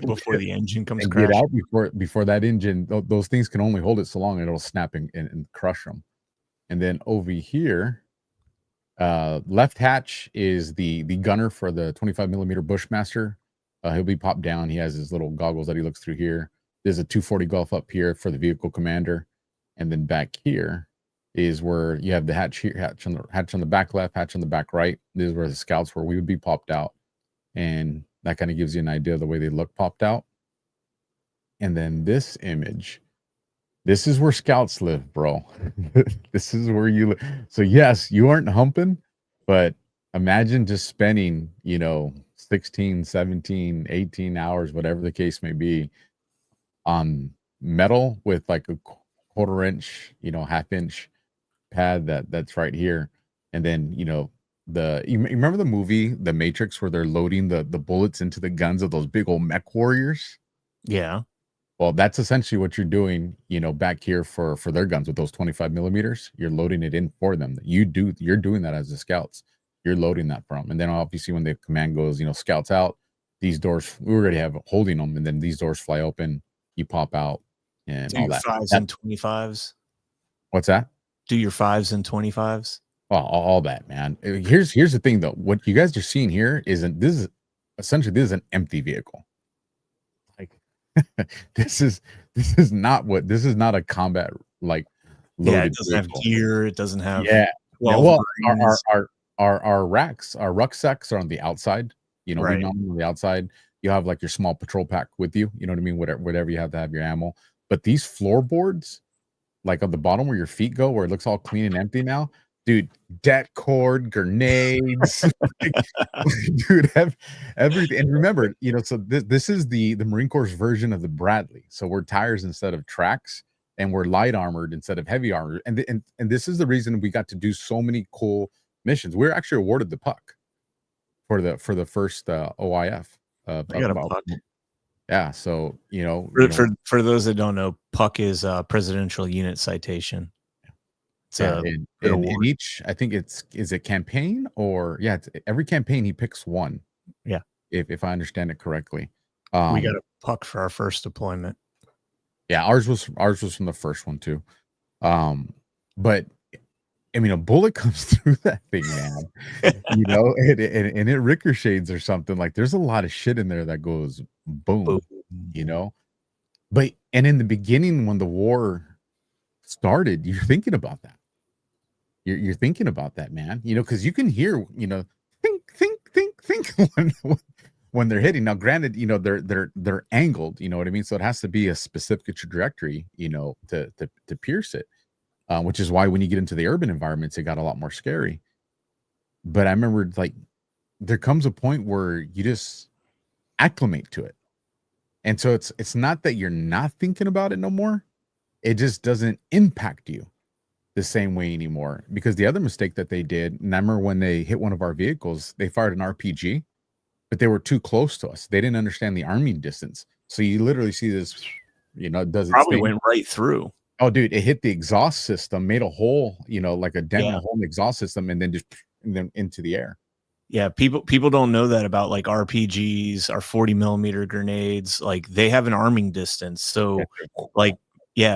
Before the engine comes and get out before that engine, those things can only hold it so long, and it'll snap and crush them. And then over here, left hatch is the gunner for the 25mm Bushmaster. He'll be popped down. He has his little goggles that he looks through here. There's a 240 Gulf up here for the vehicle commander, and then back here is where you have the hatch here, hatch on the back left, hatch on the back right. This is where the scouts we would be popped out, and that kind of gives you an idea of the way they look popped out. And then this image, this is where scouts live, bro. This is where you live. So yes, you aren't humping, but imagine just spending, 16, 17, 18 hours, whatever the case may be, on metal with like a 1/4 inch, half inch pad that's right here. And then, you remember the movie The Matrix where they're loading the bullets into the guns of those big old mech warriors? Yeah. Well, that's essentially what you're doing, back here for their guns with those 25mm. You're loading it in for them. You're doing that as the scouts. You're loading that from. And then obviously when the command goes, scouts out, these doors, we already have holding them, and then these doors fly open, you pop out and all that. 5s and 25s. What's that? Do your 5s and 25s. Well, all that, man. Here's the thing though. What you guys are seeing here this is an empty vehicle. Like this is not a combat like loaded. Yeah, it doesn't have gear. It doesn't have. Yeah. 12 Well, Marines. our racks, our rucksacks are on the outside. You know, Right. we mount them on the outside. You have like your small patrol pack with you. You know what I mean? Whatever you have to have your ammo. But these floorboards, like on the bottom where your feet go, where it looks all clean and empty now, dude, det cord, grenades, dude, everything. And remember, you know, so this is the Marine Corps version of the Bradley. So we're tires instead of tracks, and we're light armored instead of heavy armored. And this is the reason we got to do so many cool missions. We're actually awarded the puck for the first OIF. I got a puck. Yeah, so you know, for those that don't know, puck is a presidential unit citation. It's in each, I think is it campaign or it's every campaign he picks one. Yeah, if I understand it correctly. We got a puck for our first deployment. Yeah, ours was from the first one too. But I mean, a bullet comes through that thing, man. You know, and it ricochets or something. Like there's a lot of shit in there that goes boom. You know, but in the beginning when the war started, you're thinking about that. You're thinking about that, man. You know, because you can hear, you know, think when they're hitting. Now, granted, you know, they're angled. You know what I mean? So it has to be a specific trajectory, you know, to pierce it. Which is why when you get into the urban environments, it got a lot more scary. But I remember, like, there comes a point where you just acclimate to it, and so it's not that you're not thinking about it no more. It just doesn't impact you the same way anymore. Because the other mistake that they did, and I remember when they hit one of our vehicles, they fired an RPG, but they were too close to us. They didn't understand the arming distance, so you literally see this. You know, it doesn't probably went right through. Oh, dude, it hit the exhaust system, made a hole, you know, like a dent in a hole in the exhaust system, and then into the air. Yeah, people don't know that about like RPGs, our 40 millimeter grenades. Like they have an arming distance. So, like,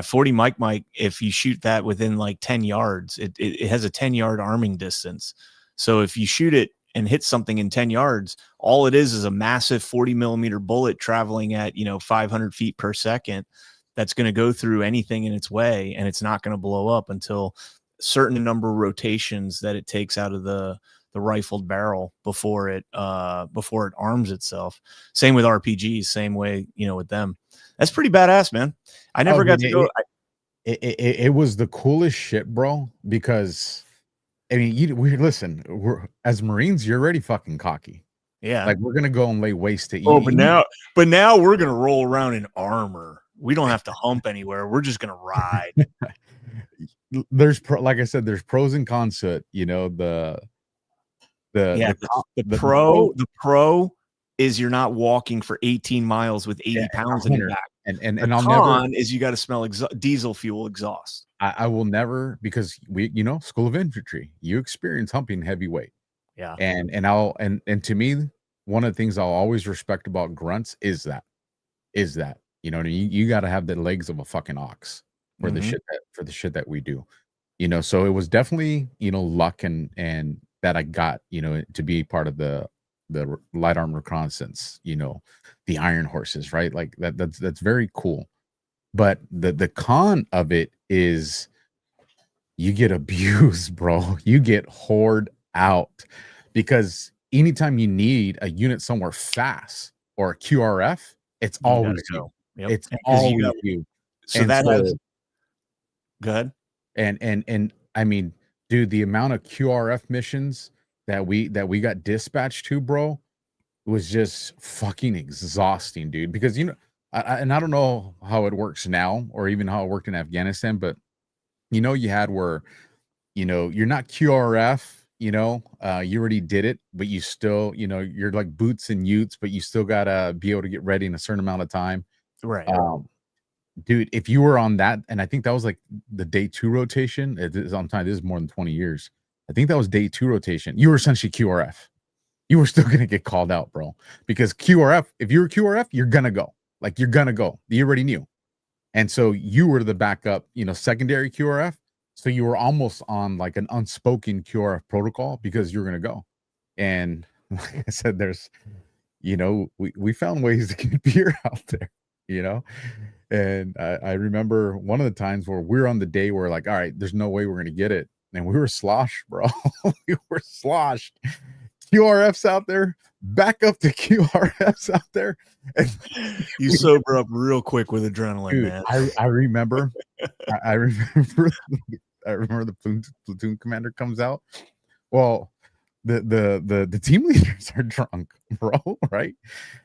40 Mike, if you shoot that within like 10 yards, it has a 10-yard arming distance. So if you shoot it and hit something in 10 yards, all it is a massive 40 millimeter bullet traveling at 500 feet per second. That's going to go through anything in its way, and it's not going to blow up until a certain number of rotations that it takes out of the rifled barrel before it arms itself. Same with RPGs, same way, with them. That's pretty badass, man. I never got to go. It was the coolest shit, bro, because I mean, we're as Marines, you're already fucking cocky. Yeah. Like we're going to go and lay waste to but now we're going to roll around in armor. We don't have to hump anywhere. We're just going to ride. Like I said, there's pros and cons to it. The pro is you're not walking for 18 miles with 80 pounds in your back. And the con is you got to smell diesel fuel exhaust. I will never, because School of Infantry, you experience humping heavyweight. Yeah. And to me, one of the things I'll always respect about grunts is that. You got to have the legs of a fucking ox for the shit that we do. So it was definitely luck and that I got to be part of the light arm reconnaissance, the Iron Horses, right? Like that's very cool. But the con of it is you get abused, bro. You get whored out, because anytime you need a unit somewhere fast or a QRF, it's always you. Yep. It's always you. So that has good. And I mean, dude, the amount of QRF missions that we got dispatched to, bro, was just fucking exhausting, dude. Because I don't know how it works now, or even how it worked in Afghanistan, but you had where you're not QRF, you already did it, but you still you're like boots and utes, but you still gotta be able to get ready in a certain amount of time. Right. Dude, if you were on that, and I think that was like the day 2 rotation, it is on time. This is more than 20 years. I think that was day 2 rotation. You were essentially QRF. You were still gonna get called out, bro, because QRF, if you were QRF, you're gonna go. You already knew. And so you were the backup, secondary QRF. So you were almost on like an unspoken QRF protocol because you're going to go. And like I said, there's, we found ways to get beer out there, and I remember one of the times where we're on the day where like, all right, there's no way we're going to get it. And we were sloshed, bro. We were sloshed. QRFs out there, back up to QRFs out there. And you sober up real quick with adrenaline, dude, man. I remember, I remember, I remember the platoon commander comes out. Well, the team leaders are drunk, bro, right?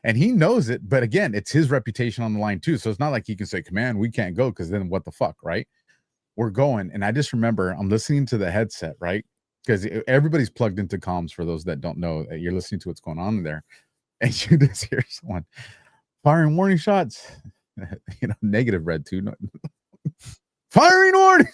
And he knows it, but again, it's his reputation on the line too. So it's not like he can say, "Command, we can't go," because then what the fuck, right? We're going, and I just remember I'm listening to the headset, right? Because everybody's plugged into comms. For those that don't know, you're listening to what's going on there, and you just hear someone firing warning shots. Negative red too. Firing warning.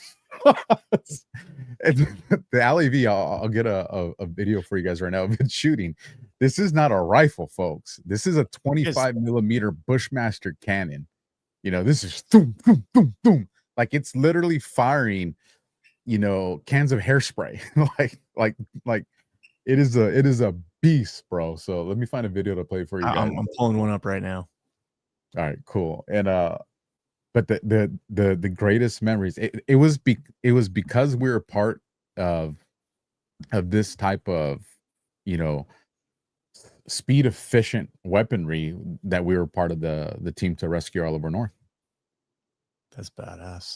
And the LAV, I'll get a video for you guys right now of it shooting. This is not a rifle, folks. This is a 25 millimeter Bushmaster cannon. This is boom, boom, boom, boom. Like it's literally firing, cans of hairspray. like it is a beast, bro. So let me find a video to play for you guys. I'm pulling one up right now. All right, cool. And but the greatest memories, it was because we were part of this type of speed efficient weaponry that we were part of the team to rescue all over North. That's badass.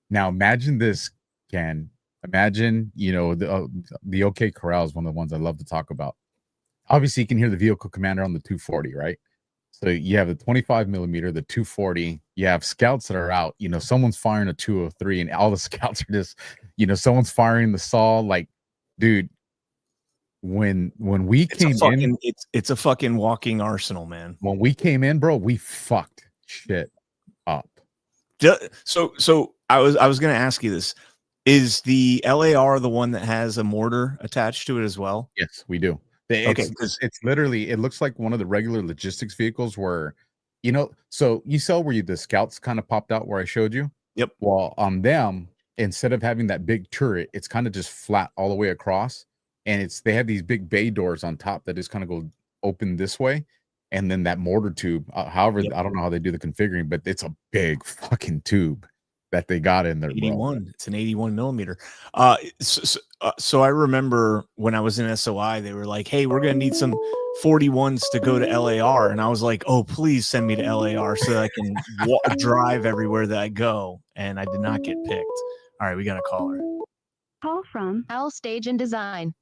Now imagine this, Ken. Imagine, the OK Corral is one of the ones I love to talk about. Obviously, you can hear the vehicle commander on the 240, right? So you have the 25 millimeter, the 240. You have scouts that are out. Someone's firing a 203, and all the scouts are just, someone's firing the saw. Like, dude, when we came in, it's a fucking walking arsenal, man. When we came in, bro, we fucked shit up. So I was going to ask you this: is the LAR the one that has a mortar attached to it as well? Yes, we do. It's literally, it looks like one of the regular logistics vehicles where, so you saw where the scouts kind of popped out where I showed you. Yep. Well, on them, instead of having that big turret, it's kind of just flat all the way across, and they have these big bay doors on top that just kind of go open this way. And then that mortar tube, however, I don't know how they do the configuring, but it's a big fucking tube that they got in there. 81. Bro. It's an 81 millimeter. So I remember when I was in SOI, they were like, "Hey, we're gonna need some 41s to go to LAR," and I was like, "Oh, please send me to LAR so that I can drive everywhere that I go." And I did not get picked. All right, we got a caller. Call from Owl Stage and Design.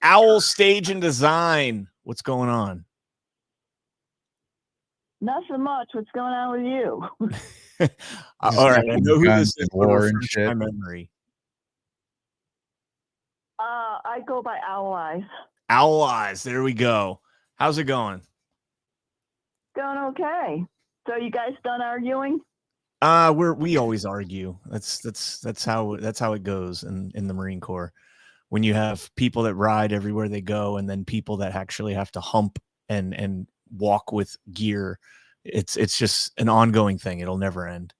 Owl Stage and Design. What's going on? Nothing much. What's going on with you? All right, I know who this is. Refresh my memory. I go by Owl Eyes. Owl Eyes. There we go. How's it going? Going okay. So you guys done arguing? We always argue. That's how it goes in the Marine Corps. When you have people that ride everywhere they go, and then people that actually have to hump and walk with gear, it's just an ongoing thing. It'll never end.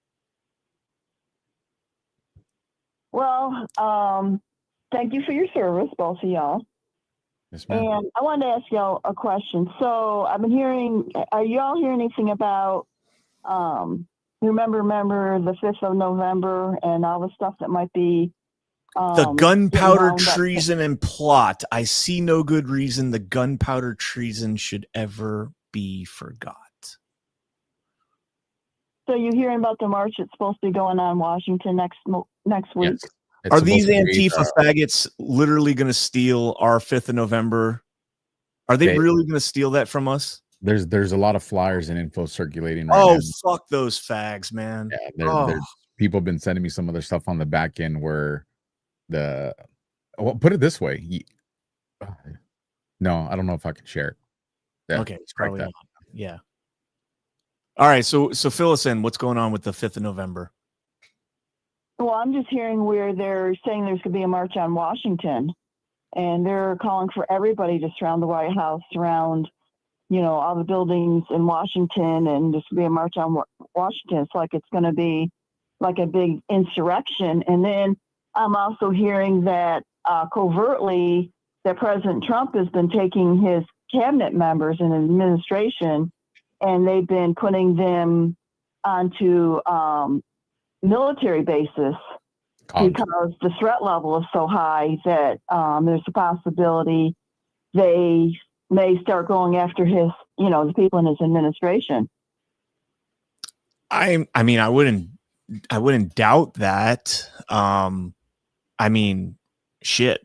Well, thank you for your service, both of y'all. Yes, ma'am. And I wanted to ask y'all a question. So I've been hearing, are you all hearing anything about remember the 5th of November and all the stuff that might be the gunpowder treason and plot? I see no good reason the gunpowder treason should ever be forgot. So you're hearing about the march that's supposed to be going on in Washington next week? Yes. Are these Antifa faggots literally going to steal our 5th of November? Are they really going to steal that from us? There's a lot of flyers and info circulating right now. Oh, fuck those fags, man. Yeah, there's people have been sending me some of their stuff on the back end where put it this way. No, I don't know if I can share it. Yeah, okay, it's probably not. Yeah. All right, so fill us in. What's going on with the 5th of November? Well, I'm just hearing where they're saying there's going to be a march on Washington, and they're calling for everybody to surround the White House, surround, all the buildings in Washington, and just be a march on Washington. It's like it's going to be like a big insurrection. And then I'm also hearing that covertly that President Trump has been taking his cabinet members in administration, and they've been putting them onto military basis because the threat level is so high that there's a possibility they may start going after his, the people in his administration. I mean, I wouldn't doubt that. I mean, shit.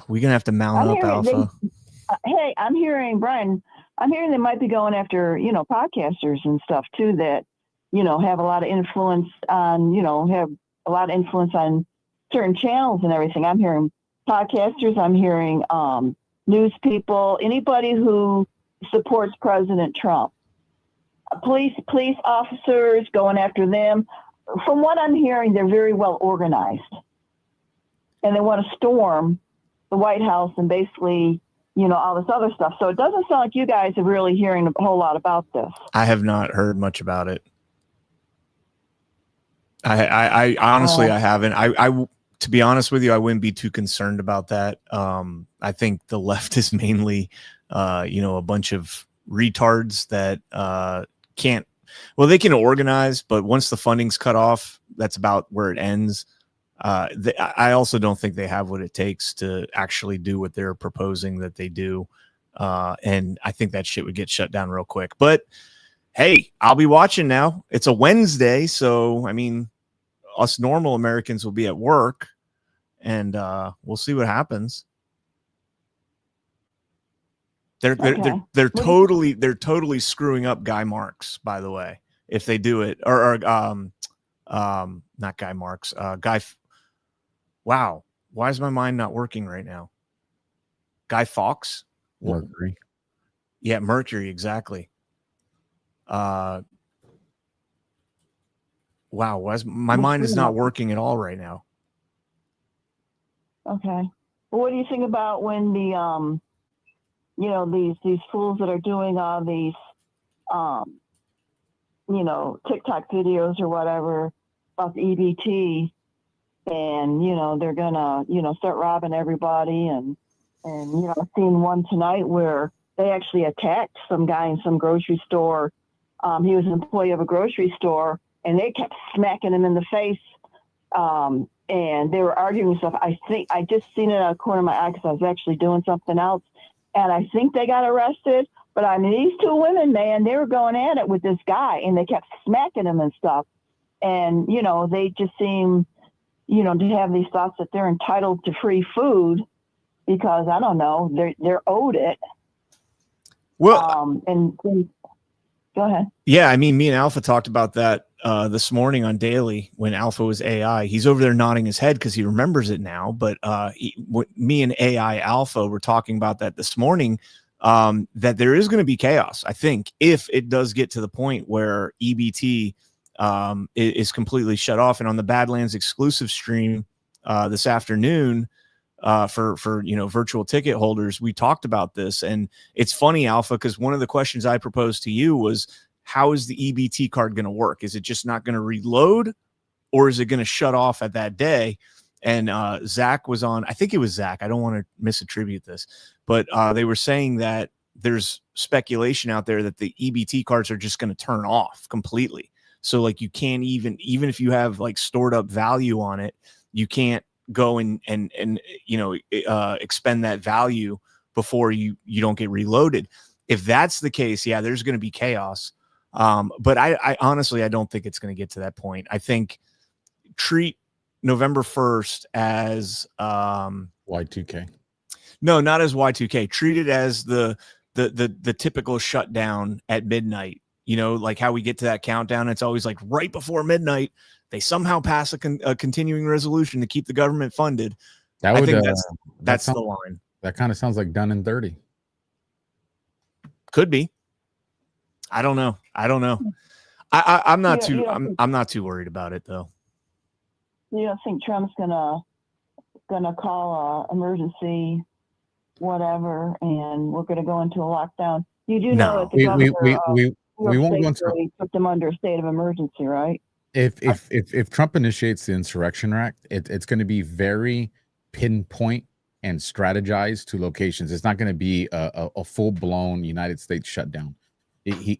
We're gonna have to mount up Alpha. Hey, I'm hearing, Brian, they might be going after, podcasters and stuff too that, have a lot of influence on, have a lot of influence on certain channels and everything. I'm hearing podcasters, I'm hearing news people, anybody who supports President Trump. Police officers going after them. From what I'm hearing, they're very well organized. And they want to storm the White House and basically, all this other stuff. So it doesn't sound like you guys are really hearing a whole lot about this. I have not heard much about it. I honestly, I haven't. I to be honest with you, I wouldn't be too concerned about that. I think the left is mainly, a bunch of retards that can't. Well, they can organize, but once the funding's cut off, that's about where it ends. I also don't think they have what it takes to actually do what they're proposing that they do. And I think that shit would get shut down real quick. But hey, I'll be watching now. It's a Wednesday, so I mean, us normal Americans will be at work, and we'll see what happens. They're totally screwing up Guy Marks, by the way, if they do it, or not Guy Marks, Wow, why is my mind not working right now? Guy Fawkes? Mercury. Yeah, Mercury, exactly. Wow, my mind is not working at all right now. Okay. Well, what do you think about when the these fools that are doing all these TikTok videos or whatever about the EBT, and they're gonna start robbing everybody, and I've seen one tonight where they actually attacked some guy in some grocery store. He was an employee of a grocery store, and they kept smacking him in the face, and they were arguing and stuff. I think I just seen it out of the corner of my eye because I was actually doing something else, and I think they got arrested. But I mean, these two women, man, they were going at it with this guy, and they kept smacking him and stuff, and they just seem to have these thoughts that they're entitled to free food because I don't know, they're owed it. Well, and go ahead. Yeah, I mean, me and Alpha talked about that this morning on Daily when Alpha was AI. He's over there nodding his head because he remembers it now. But me and AI Alpha were talking about that this morning. That there is going to be chaos, I think, if it does get to the point where EBT is completely shut off. And on the Badlands exclusive stream this afternoon for virtual ticket holders, we talked about this. And it's funny, Alpha, because one of the questions I proposed to you was, how is the EBT card going to work? Is it just not going to reload, or is it going to shut off at that day? And Zach was on, I think it was Zach, I don't want to misattribute this, but they were saying that there's speculation out there that the EBT cards are just going to turn off completely. So like you can't even if you have like stored up value on it, you can't go and expend that value before you don't get reloaded. If that's the case, yeah, there's going to be chaos. But I honestly, I don't think it's going to get to that point. I think treat November 1st as Y2K. No, not as Y2K. Treat it as the typical shutdown at midnight. You know, like how we get to that countdown. It's always like right before midnight, they somehow pass a continuing resolution to keep the government funded. That I would, think that's the line. That kind of sounds like done in 30. Could be. I don't know. I'm not too worried about it though. You don't think Trump's gonna call a emergency, whatever, and we're gonna go into a lockdown? You do know that the governor we won't go into. He put them under a state of emergency, right? If Trump initiates the Insurrection Act, it's going to be very pinpoint and strategized to locations. It's not going to be a full blown United States shutdown. It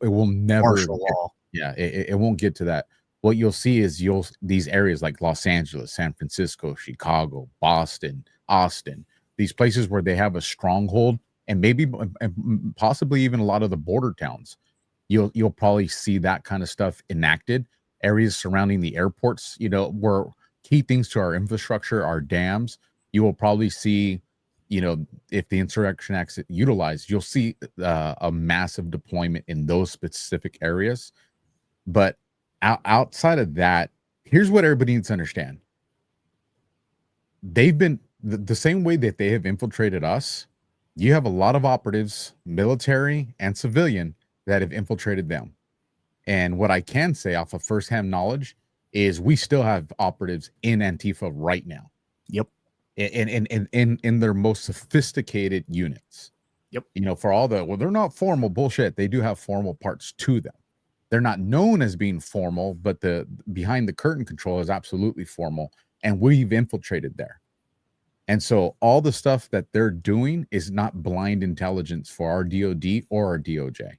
will never. Martial law. Yeah, it won't get to that. What you'll see is these areas like Los Angeles, San Francisco, Chicago, Boston, Austin, these places where they have a stronghold, and maybe possibly even a lot of the border towns. You'll probably see that kind of stuff enacted. Areas surrounding the airports, you know, where key things to our infrastructure, our dams. You will probably see, you know, if the Insurrection Act is utilized, you'll see a massive deployment in those specific areas. But outside of that, here's what everybody needs to understand. They've been the same way that they have infiltrated us. You have a lot of operatives, military and civilian, that have infiltrated them. And what I can say off of firsthand knowledge is we still have operatives in Antifa right now. Yep. In their most sophisticated units. Yep. You know, for all the, well, they're not formal bullshit. They do have formal parts to them. They're not known as being formal, but the behind the curtain control is absolutely formal. And we've infiltrated there. And so all the stuff that they're doing is not blind intelligence for our DOD or our DOJ.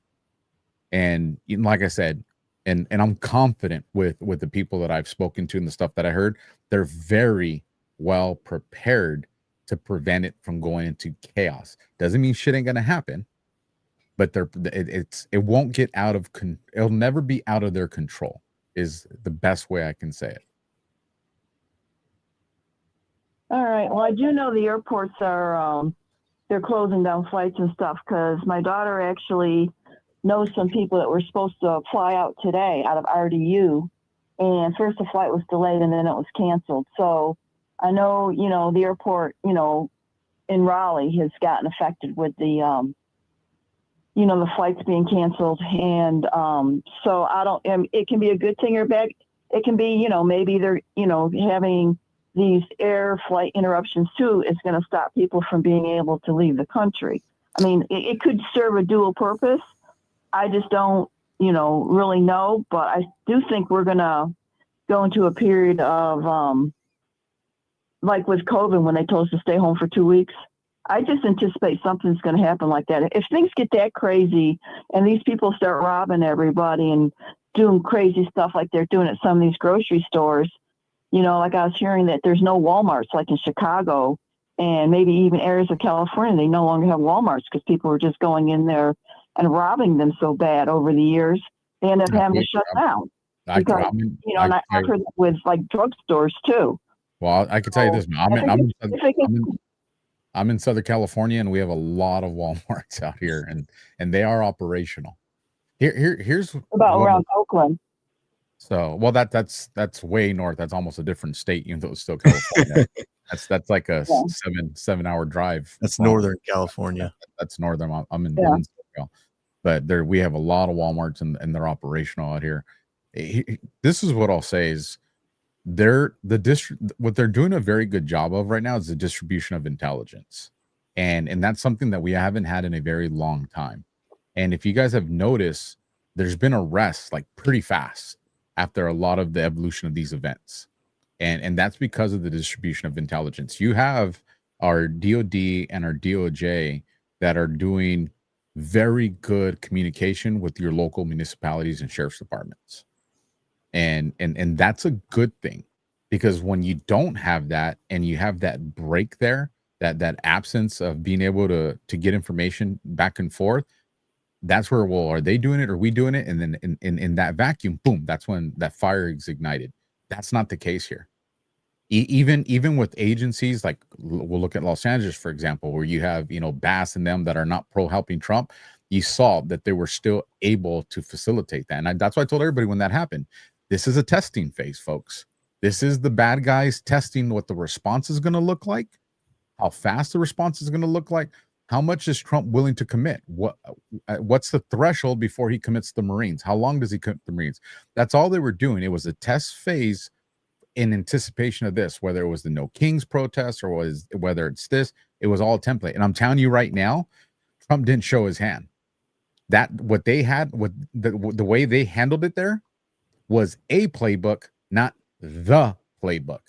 And like I said, and I'm confident with the people that I've spoken to and the stuff that I heard, they're very well prepared to prevent it from going into chaos. Doesn't mean shit ain't gonna happen, but it won't get out of it'll never be out of their control is the best way I can say it. All right. Well, I do know the airports are they're closing down flights and stuff because my daughter actually knows some people that were supposed to fly out today out of RDU, and first the flight was delayed and then it was canceled. So I know, you know, the airport, you know, in Raleigh has gotten affected with the, you know, the flights being canceled. And so it can be a good thing or bad. It can be, you know, maybe they're, you know, having these air flight interruptions too is going to stop people from being able to leave the country. I mean, it could serve a dual purpose. I just don't, you know, really know, but I do think we're going to go into a period of, like with COVID, when they told us to stay home for 2 weeks. I just anticipate something's going to happen like that. If things get that crazy and these people start robbing everybody and doing crazy stuff like they're doing at some of these grocery stores, you know, like I was hearing that there's no Walmarts like in Chicago and maybe even areas of California, they no longer have Walmarts because people were just going in there and robbing them so bad over the years, they end up having to shut down. Because, you know, and I've heard that with like drugstores too. Well, I can tell you this, I'm in Southern California, and we have a lot of Walmarts out here, and they are operational. Here's about around Oakland. So, well, that's way north. That's almost a different state, even though it's still California. that's like a 7-hour drive. That's Northern California. That's northern. I'm in SoCal. But we have a lot of Walmarts, and they're operational out here. This is what I'll say is what they're doing a very good job of right now is the distribution of intelligence. And that's something that we haven't had in a very long time. And if you guys have noticed, there's been arrests like pretty fast after a lot of the evolution of these events. And that's because of the distribution of intelligence. You have our DOD and our DOJ that are doing very good communication with your local municipalities and sheriff's departments. And that's a good thing, because when you don't have that and you have that break there, that absence of being able to get information back and forth, That's where, well, are they doing it? Are we doing it? And then in that vacuum, boom, that's when that fire is ignited. That's not the case here. Even with agencies like, we'll look at Los Angeles, for example, where you have, Bass and them that are not pro helping Trump. You saw that they were still able to facilitate that. And that's why I told everybody when that happened, this is a testing phase, folks. This is the bad guys testing what the response is going to look like, how fast the response is going to look like. How much is Trump willing to commit? What's the threshold before he commits the Marines? How long does he commit the Marines? That's all they were doing. It was a test phase in anticipation of this, whether it was the No Kings protest or whether it's this, it was all a template. And I'm telling you right now, Trump didn't show his hand. That what they had, what the way they handled it there was a playbook, not the playbook.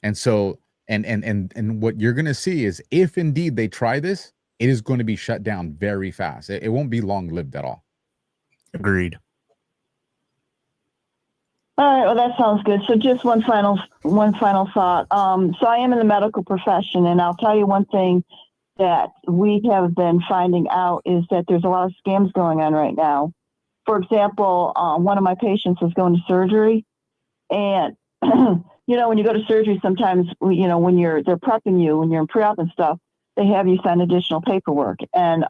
And so, and what you're going to see is if indeed they try this, it is going to be shut down very fast. It won't be long-lived at all. Agreed. All right, well, that sounds good. So just one final thought. So I am in the medical profession, and I'll tell you one thing that we have been finding out is that there's a lot of scams going on right now. For example, one of my patients was going to surgery, and when you go to surgery, sometimes when they're prepping you, when you're in pre-op and stuff, they have you sign additional paperwork, and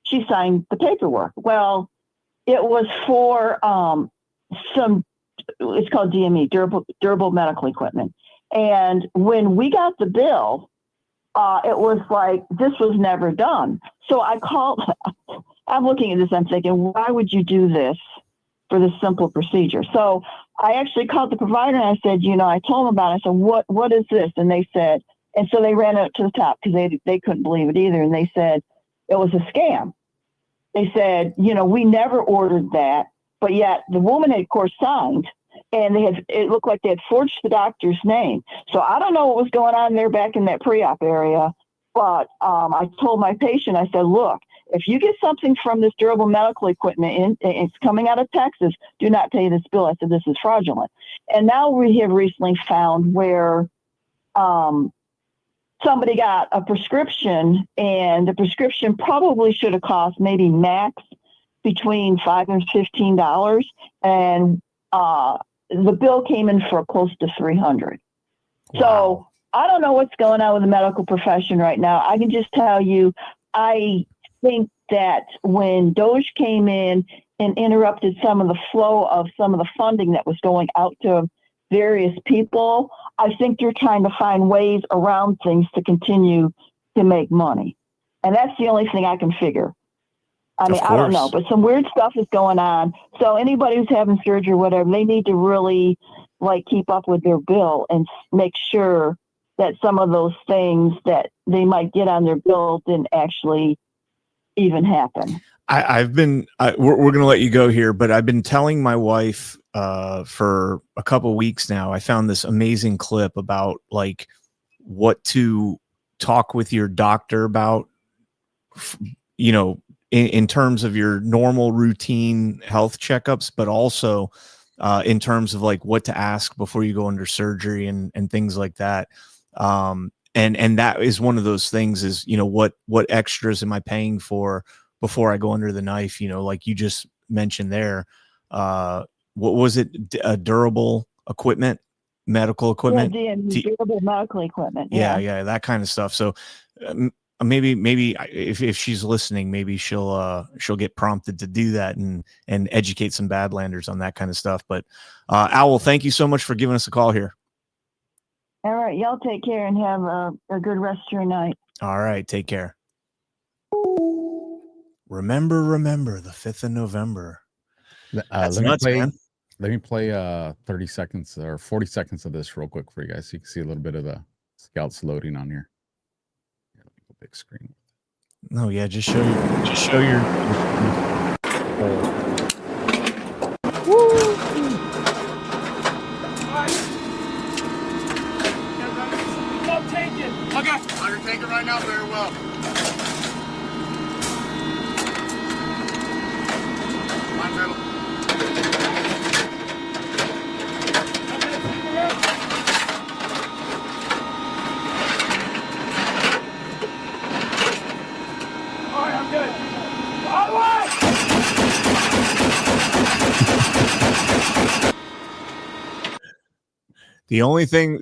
she signed the paperwork. Well, it was for it's called DME, durable medical equipment. And when we got the bill, it was like, this was never done. So I called, I'm looking at this, I'm thinking, why would you do this for this simple procedure? So I actually called the provider and I said, I told them about it. I said, what is this? And they said, and so they ran it to the top because they couldn't believe it either. And they said, it was a scam. They said, we never ordered that. But yet the woman had, of course, signed, and it looked like they had forged the doctor's name. So I don't know what was going on there back in that pre-op area, but I told my patient, I said, look, if you get something from this durable medical equipment and it's coming out of Texas, do not pay this bill. I said, this is fraudulent. And now we have recently found where somebody got a prescription, and the prescription probably should have cost maybe max between $5 and $15, and the bill came in for close to $300. Wow. So I don't know what's going on with the medical profession right now. I can just tell you, I think that when Doge came in and interrupted some of the flow of some of the funding that was going out to various people, I think they're trying to find ways around things to continue to make money. And that's the only thing I can figure. I mean, I don't know, but some weird stuff is going on. So anybody who's having surgery or whatever, they need to really keep up with their bill and make sure that some of those things that they might get on their bill didn't actually even happen. I've been, we're going to let you go here, but I've been telling my wife for a couple of weeks now. I found this amazing clip about what to talk with your doctor about, in terms of your normal routine health checkups, but also in terms of what to ask before you go under surgery and things like that. And that is one of those things is, what extras am I paying for before I go under the knife? Like you just mentioned there, what was it? Durable equipment, medical equipment, durable medical equipment. Yeah. That kind of stuff. So maybe if she's listening, maybe she'll get prompted to do that and educate some Badlanders on that kind of stuff. But Owl, thank you so much for giving us a call here. All right, y'all take care and have a good rest of your night. All right, take care. Remember the 5th of November. That's nuts, man. Let me play 30 seconds or 40 seconds of this real quick for you guys so you can see a little bit of the scouts loading on here. Big screen. No, yeah, just show your Woo! Okay, I can take it right now very well. Line middle. All right, I'm good. All the way! The only thing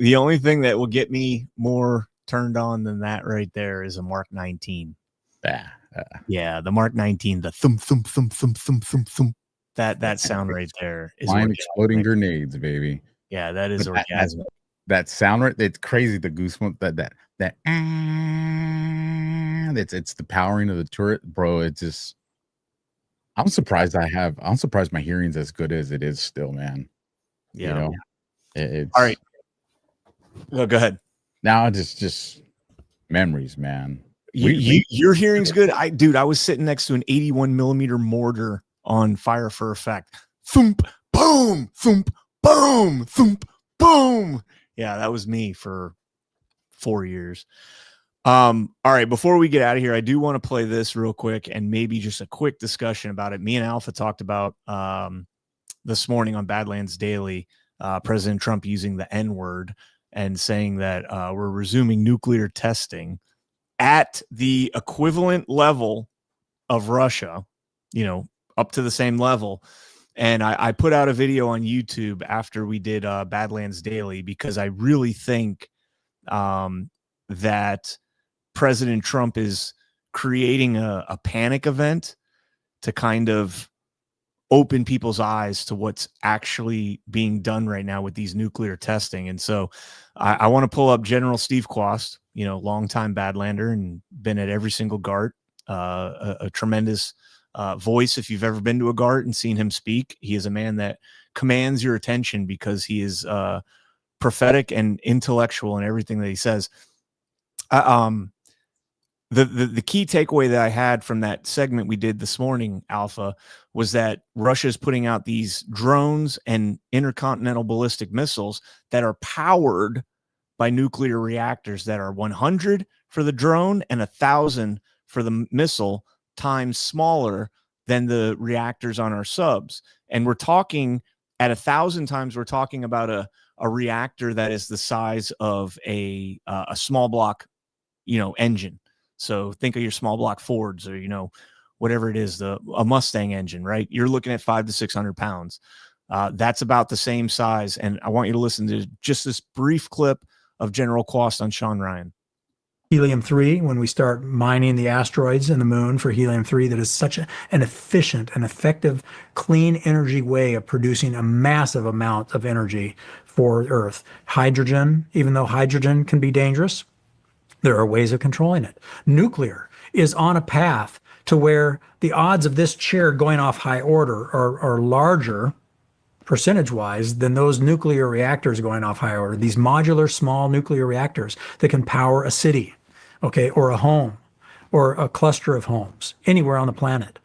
that will get me more turned on than that right there is a Mark 19. Yeah, the Mark 19, the thump thump thump thump thump thump thump. That sound right there is Flying orgasmic. exploding grenades, baby. Yeah, that is But orgasmic. that sound right, it's crazy. The goosebump, it's the powering of the turret, bro. It's just, I'm surprised my hearing's as good as it is still, man. Yeah. You know, it's all right. Well, go ahead. Now it's just memories, man. Your hearing's good. I was sitting next to an 81 millimeter mortar on fire for effect. Thump, boom, thump, boom, thump, boom. Yeah, that was me for 4 years. All right, before we get out of here, I do want to play this real quick and maybe just a quick discussion about it. Me and Alpha talked about this morning on Badlands Daily, President Trump using the N-word and saying that we're resuming nuclear testing at the equivalent level of Russia, up to the same level. And I put out a video on YouTube after we did Badlands Daily because I really think that President Trump is creating a panic event to kind of open people's eyes to what's actually being done right now with these nuclear testing. And so I want to pull up General Steve Quast, longtime Badlander and been at every single GART, a tremendous voice. If you've ever been to a GART and seen him speak, he is a man that commands your attention because he is prophetic and intellectual in everything that he says. The key takeaway that I had from that segment we did this morning, Alpha, was that Russia is putting out these drones and intercontinental ballistic missiles that are powered by nuclear reactors that are 100 for the drone and 1,000 for the missile, times smaller than the reactors on our subs. And we're talking at 1,000 times, we're talking about a reactor that is the size of a small block, engine. So think of your small block Fords or, whatever it is, a Mustang engine, right? You're looking at 500 to 600 pounds. That's about the same size. And I want you to listen to just this brief clip of General Quast on Sean Ryan. Helium-3, when we start mining the asteroids and the moon for helium-3, that is such an efficient and effective, clean energy way of producing a massive amount of energy for Earth. Hydrogen, even though hydrogen can be dangerous, there are ways of controlling it. Nuclear is on a path to where the odds of this chair going off high order are larger percentage-wise than those nuclear reactors going off high order. These modular small nuclear reactors that can power a city, or a home, or a cluster of homes anywhere on the planet.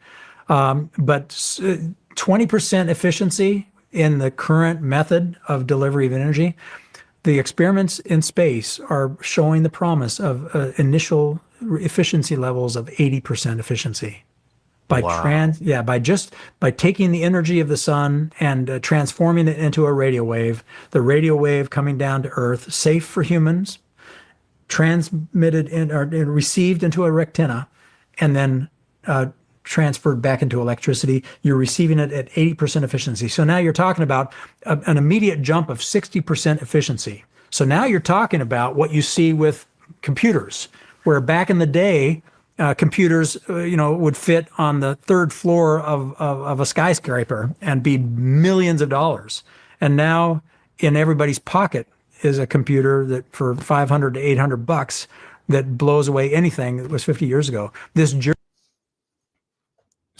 But 20% efficiency in the current method of delivery of energy. The experiments in space are showing the promise of initial efficiency levels of 80% efficiency. By taking the energy of the sun and transforming it into a radio wave, the radio wave coming down to Earth, safe for humans, transmitted or received into a rectina, and then transferred back into electricity, you're receiving it at 80% efficiency. So now you're talking about an immediate jump of 60% efficiency. So now you're talking about what you see with computers, where back in the day, computers, would fit on the third floor of a skyscraper and be millions of dollars. And now in everybody's pocket is a computer that for $500 to $800 that blows away anything that was 50 years ago.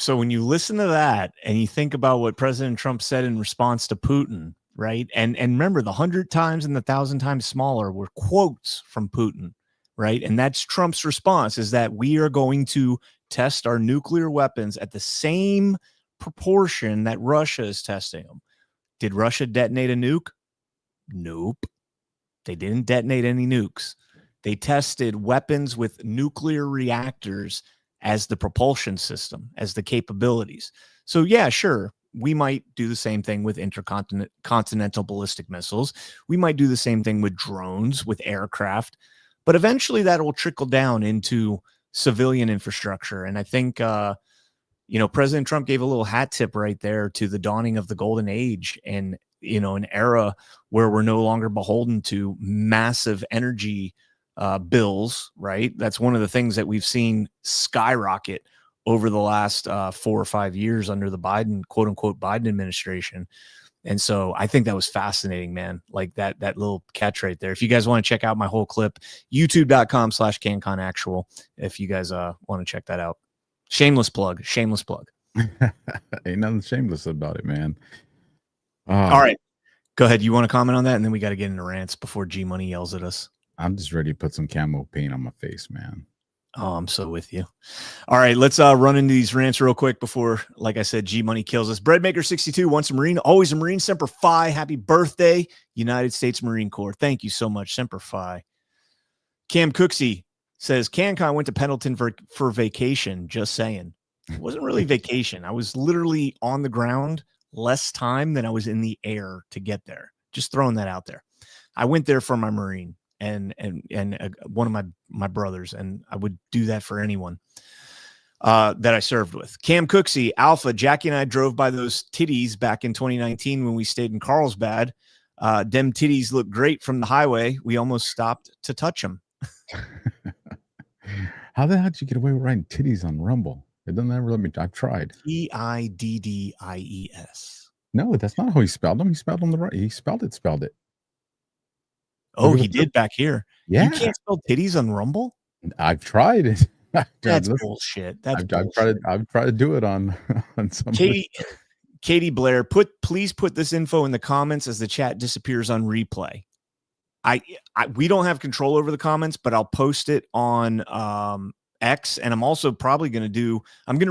So when you listen to that and you think about what President Trump said in response to Putin, right? And remember, the 100 times and the 1,000 times smaller were quotes from Putin, right? And that's Trump's response, is that we are going to test our nuclear weapons at the same proportion that Russia is testing them. Did Russia detonate a nuke? Nope. They didn't detonate any nukes. They tested weapons with nuclear reactors as the propulsion system, as the capabilities. So yeah, sure, we might do the same thing with intercontinental ballistic missiles. We might do the same thing with drones, with aircraft, but eventually that will trickle down into civilian infrastructure. And I think, President Trump gave a little hat tip right there to the dawning of the golden age. And an era where we're no longer beholden to massive energy bills, right? That's one of the things that we've seen skyrocket over the last 4 or 5 years under the Biden, quote unquote, Biden administration. And so I think that was fascinating, man. Like that little catch right there. If you guys want to check out my whole clip, youtube.com/CannConActual. If you guys want to check that out. Shameless plug. Ain't nothing shameless about it, man. All right. Go ahead. You want to comment on that? And then we got to get into rants before G Money yells at us. I'm just ready to put some camo paint on my face, man. Oh, I'm so with you. All right, let's run into these rants real quick before, like I said, G Money kills us. Breadmaker62, once a Marine, always a Marine. Semper Fi, happy birthday, United States Marine Corps. Thank you so much, Semper Fi. Cam Cooksey says, CannCon went to Pendleton for vacation, just saying. It wasn't really vacation. I was literally on the ground less time than I was in the air to get there. Just throwing that out there. I went there for my Marine and one of my brothers, and I would do that for anyone that I served with. Cam Cooksey, Alpha, Jackie and I drove by those titties back in 2019 when we stayed in Carlsbad. Them titties look great from the highway. We almost stopped to touch them. How the hell did you get away with writing titties on Rumble? It doesn't ever let me. I've tried. TIDDIES. No, that's not how he spelled them. He spelled them the right. He spelled it. Oh, he did back here. Yeah. You can't spell titties on Rumble? I've tried it. That's bullshit. That's bullshit. I've tried to do it on some. Katie Blair, please put this info in the comments as the chat disappears on replay. We don't have control over the comments, but I'll post it on X, and I'm also probably going to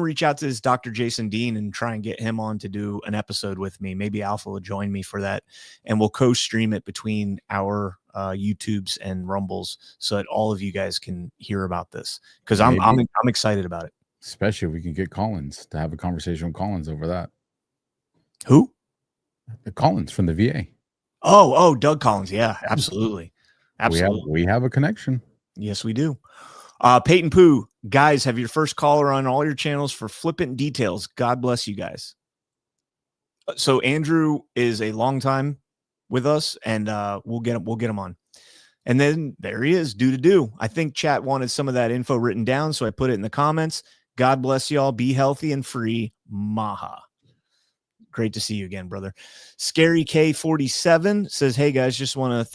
reach out to this Dr. Jason Dean and try and get him on to do an episode with me. Maybe Alpha will join me for that, and we'll co-stream it between our YouTubes and Rumbles so that all of you guys can hear about this, because I'm excited about it. Especially if we can get Collins to have a conversation with Collins over that. Who? The Collins from the VA. Oh, Doug Collins. Yeah, absolutely. We have a connection. Yes, we do. Peyton Pooh, guys, have your first caller on all your channels for flippant details. God bless you guys. So Andrew is a long time with us, and we'll get him on. And then there he is, do. I think chat wanted some of that info written down, so I put it in the comments. God bless y'all. Be healthy and free. Maha. Great to see you again, brother. Scary K47 says, hey guys, just want to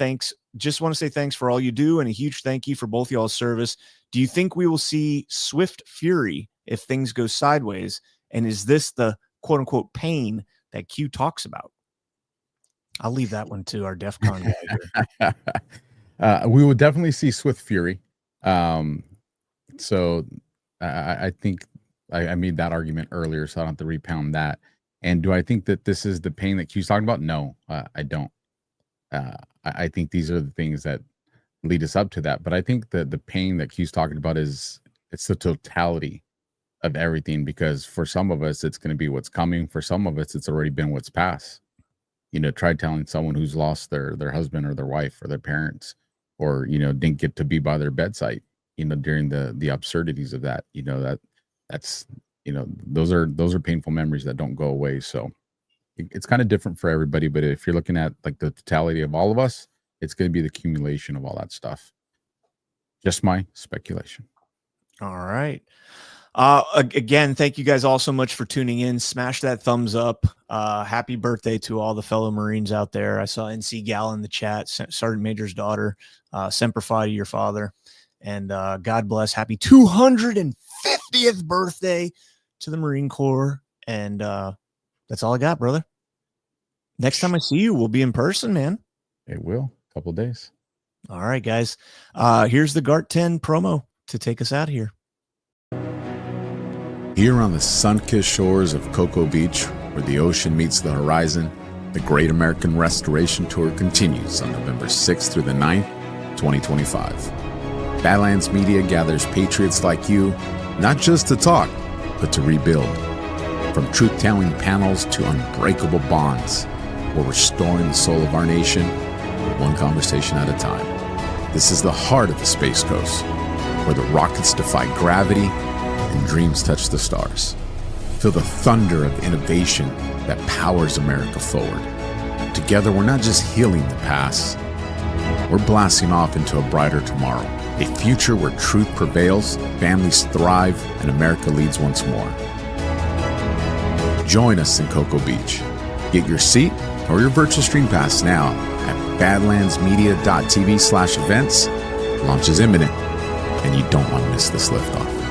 say thanks for all you do, and a huge thank you for both y'all's service. Do you think we will see swift fury if things go sideways? And is this the quote unquote pain that Q talks about? I'll leave that one to our DEF CON guy here. We will definitely see swift fury. So I think I made that argument earlier, so I don't have to repound that. And do I think that this is the pain that Q's talking about? No, I don't. I think these are the things that lead us up to that. But I think that the pain that Q's talking about it's the totality of everything, because for some of us, it's going to be what's coming. For some of us, it's already been what's past. Try telling someone who's lost their husband or their wife or their parents, or, didn't get to be by their bedside, during the absurdities of that, that's those are painful memories that don't go away. So it's kind of different for everybody, but if you're looking at like the totality of all of us, it's going to be the accumulation of all that stuff. Just my speculation. All right. Again, thank you guys all so much for tuning in. Smash that thumbs up. Happy birthday to all the fellow Marines out there. I saw NC Gal in the chat, Sergeant Major's daughter. Semper Fi to your father. And God bless. Happy 250th birthday to the Marine Corps. And that's all I got, brother. Next time I see you, we'll be in person, man. It will. A couple of days. All right, guys. Here's the GART 10 promo to take us out of here. Here on the sun-kissed shores of Cocoa Beach, where the ocean meets the horizon, the Great American Restoration Tour continues on November 6th through the 9th, 2025. Badlands Media gathers patriots like you, not just to talk, but to rebuild. From truth-telling panels to unbreakable bonds, we're restoring the soul of our nation, one conversation at a time. This is the heart of the Space Coast, where the rockets defy gravity and dreams touch the stars. Feel the thunder of innovation that powers America forward. Together, we're not just healing the past, we're blasting off into a brighter tomorrow, a future where truth prevails, families thrive, and America leads once more. Join us in Cocoa Beach. Get your seat or your virtual stream pass now at badlandsmedia.tv/events. Launch is imminent, and you don't want to miss this liftoff.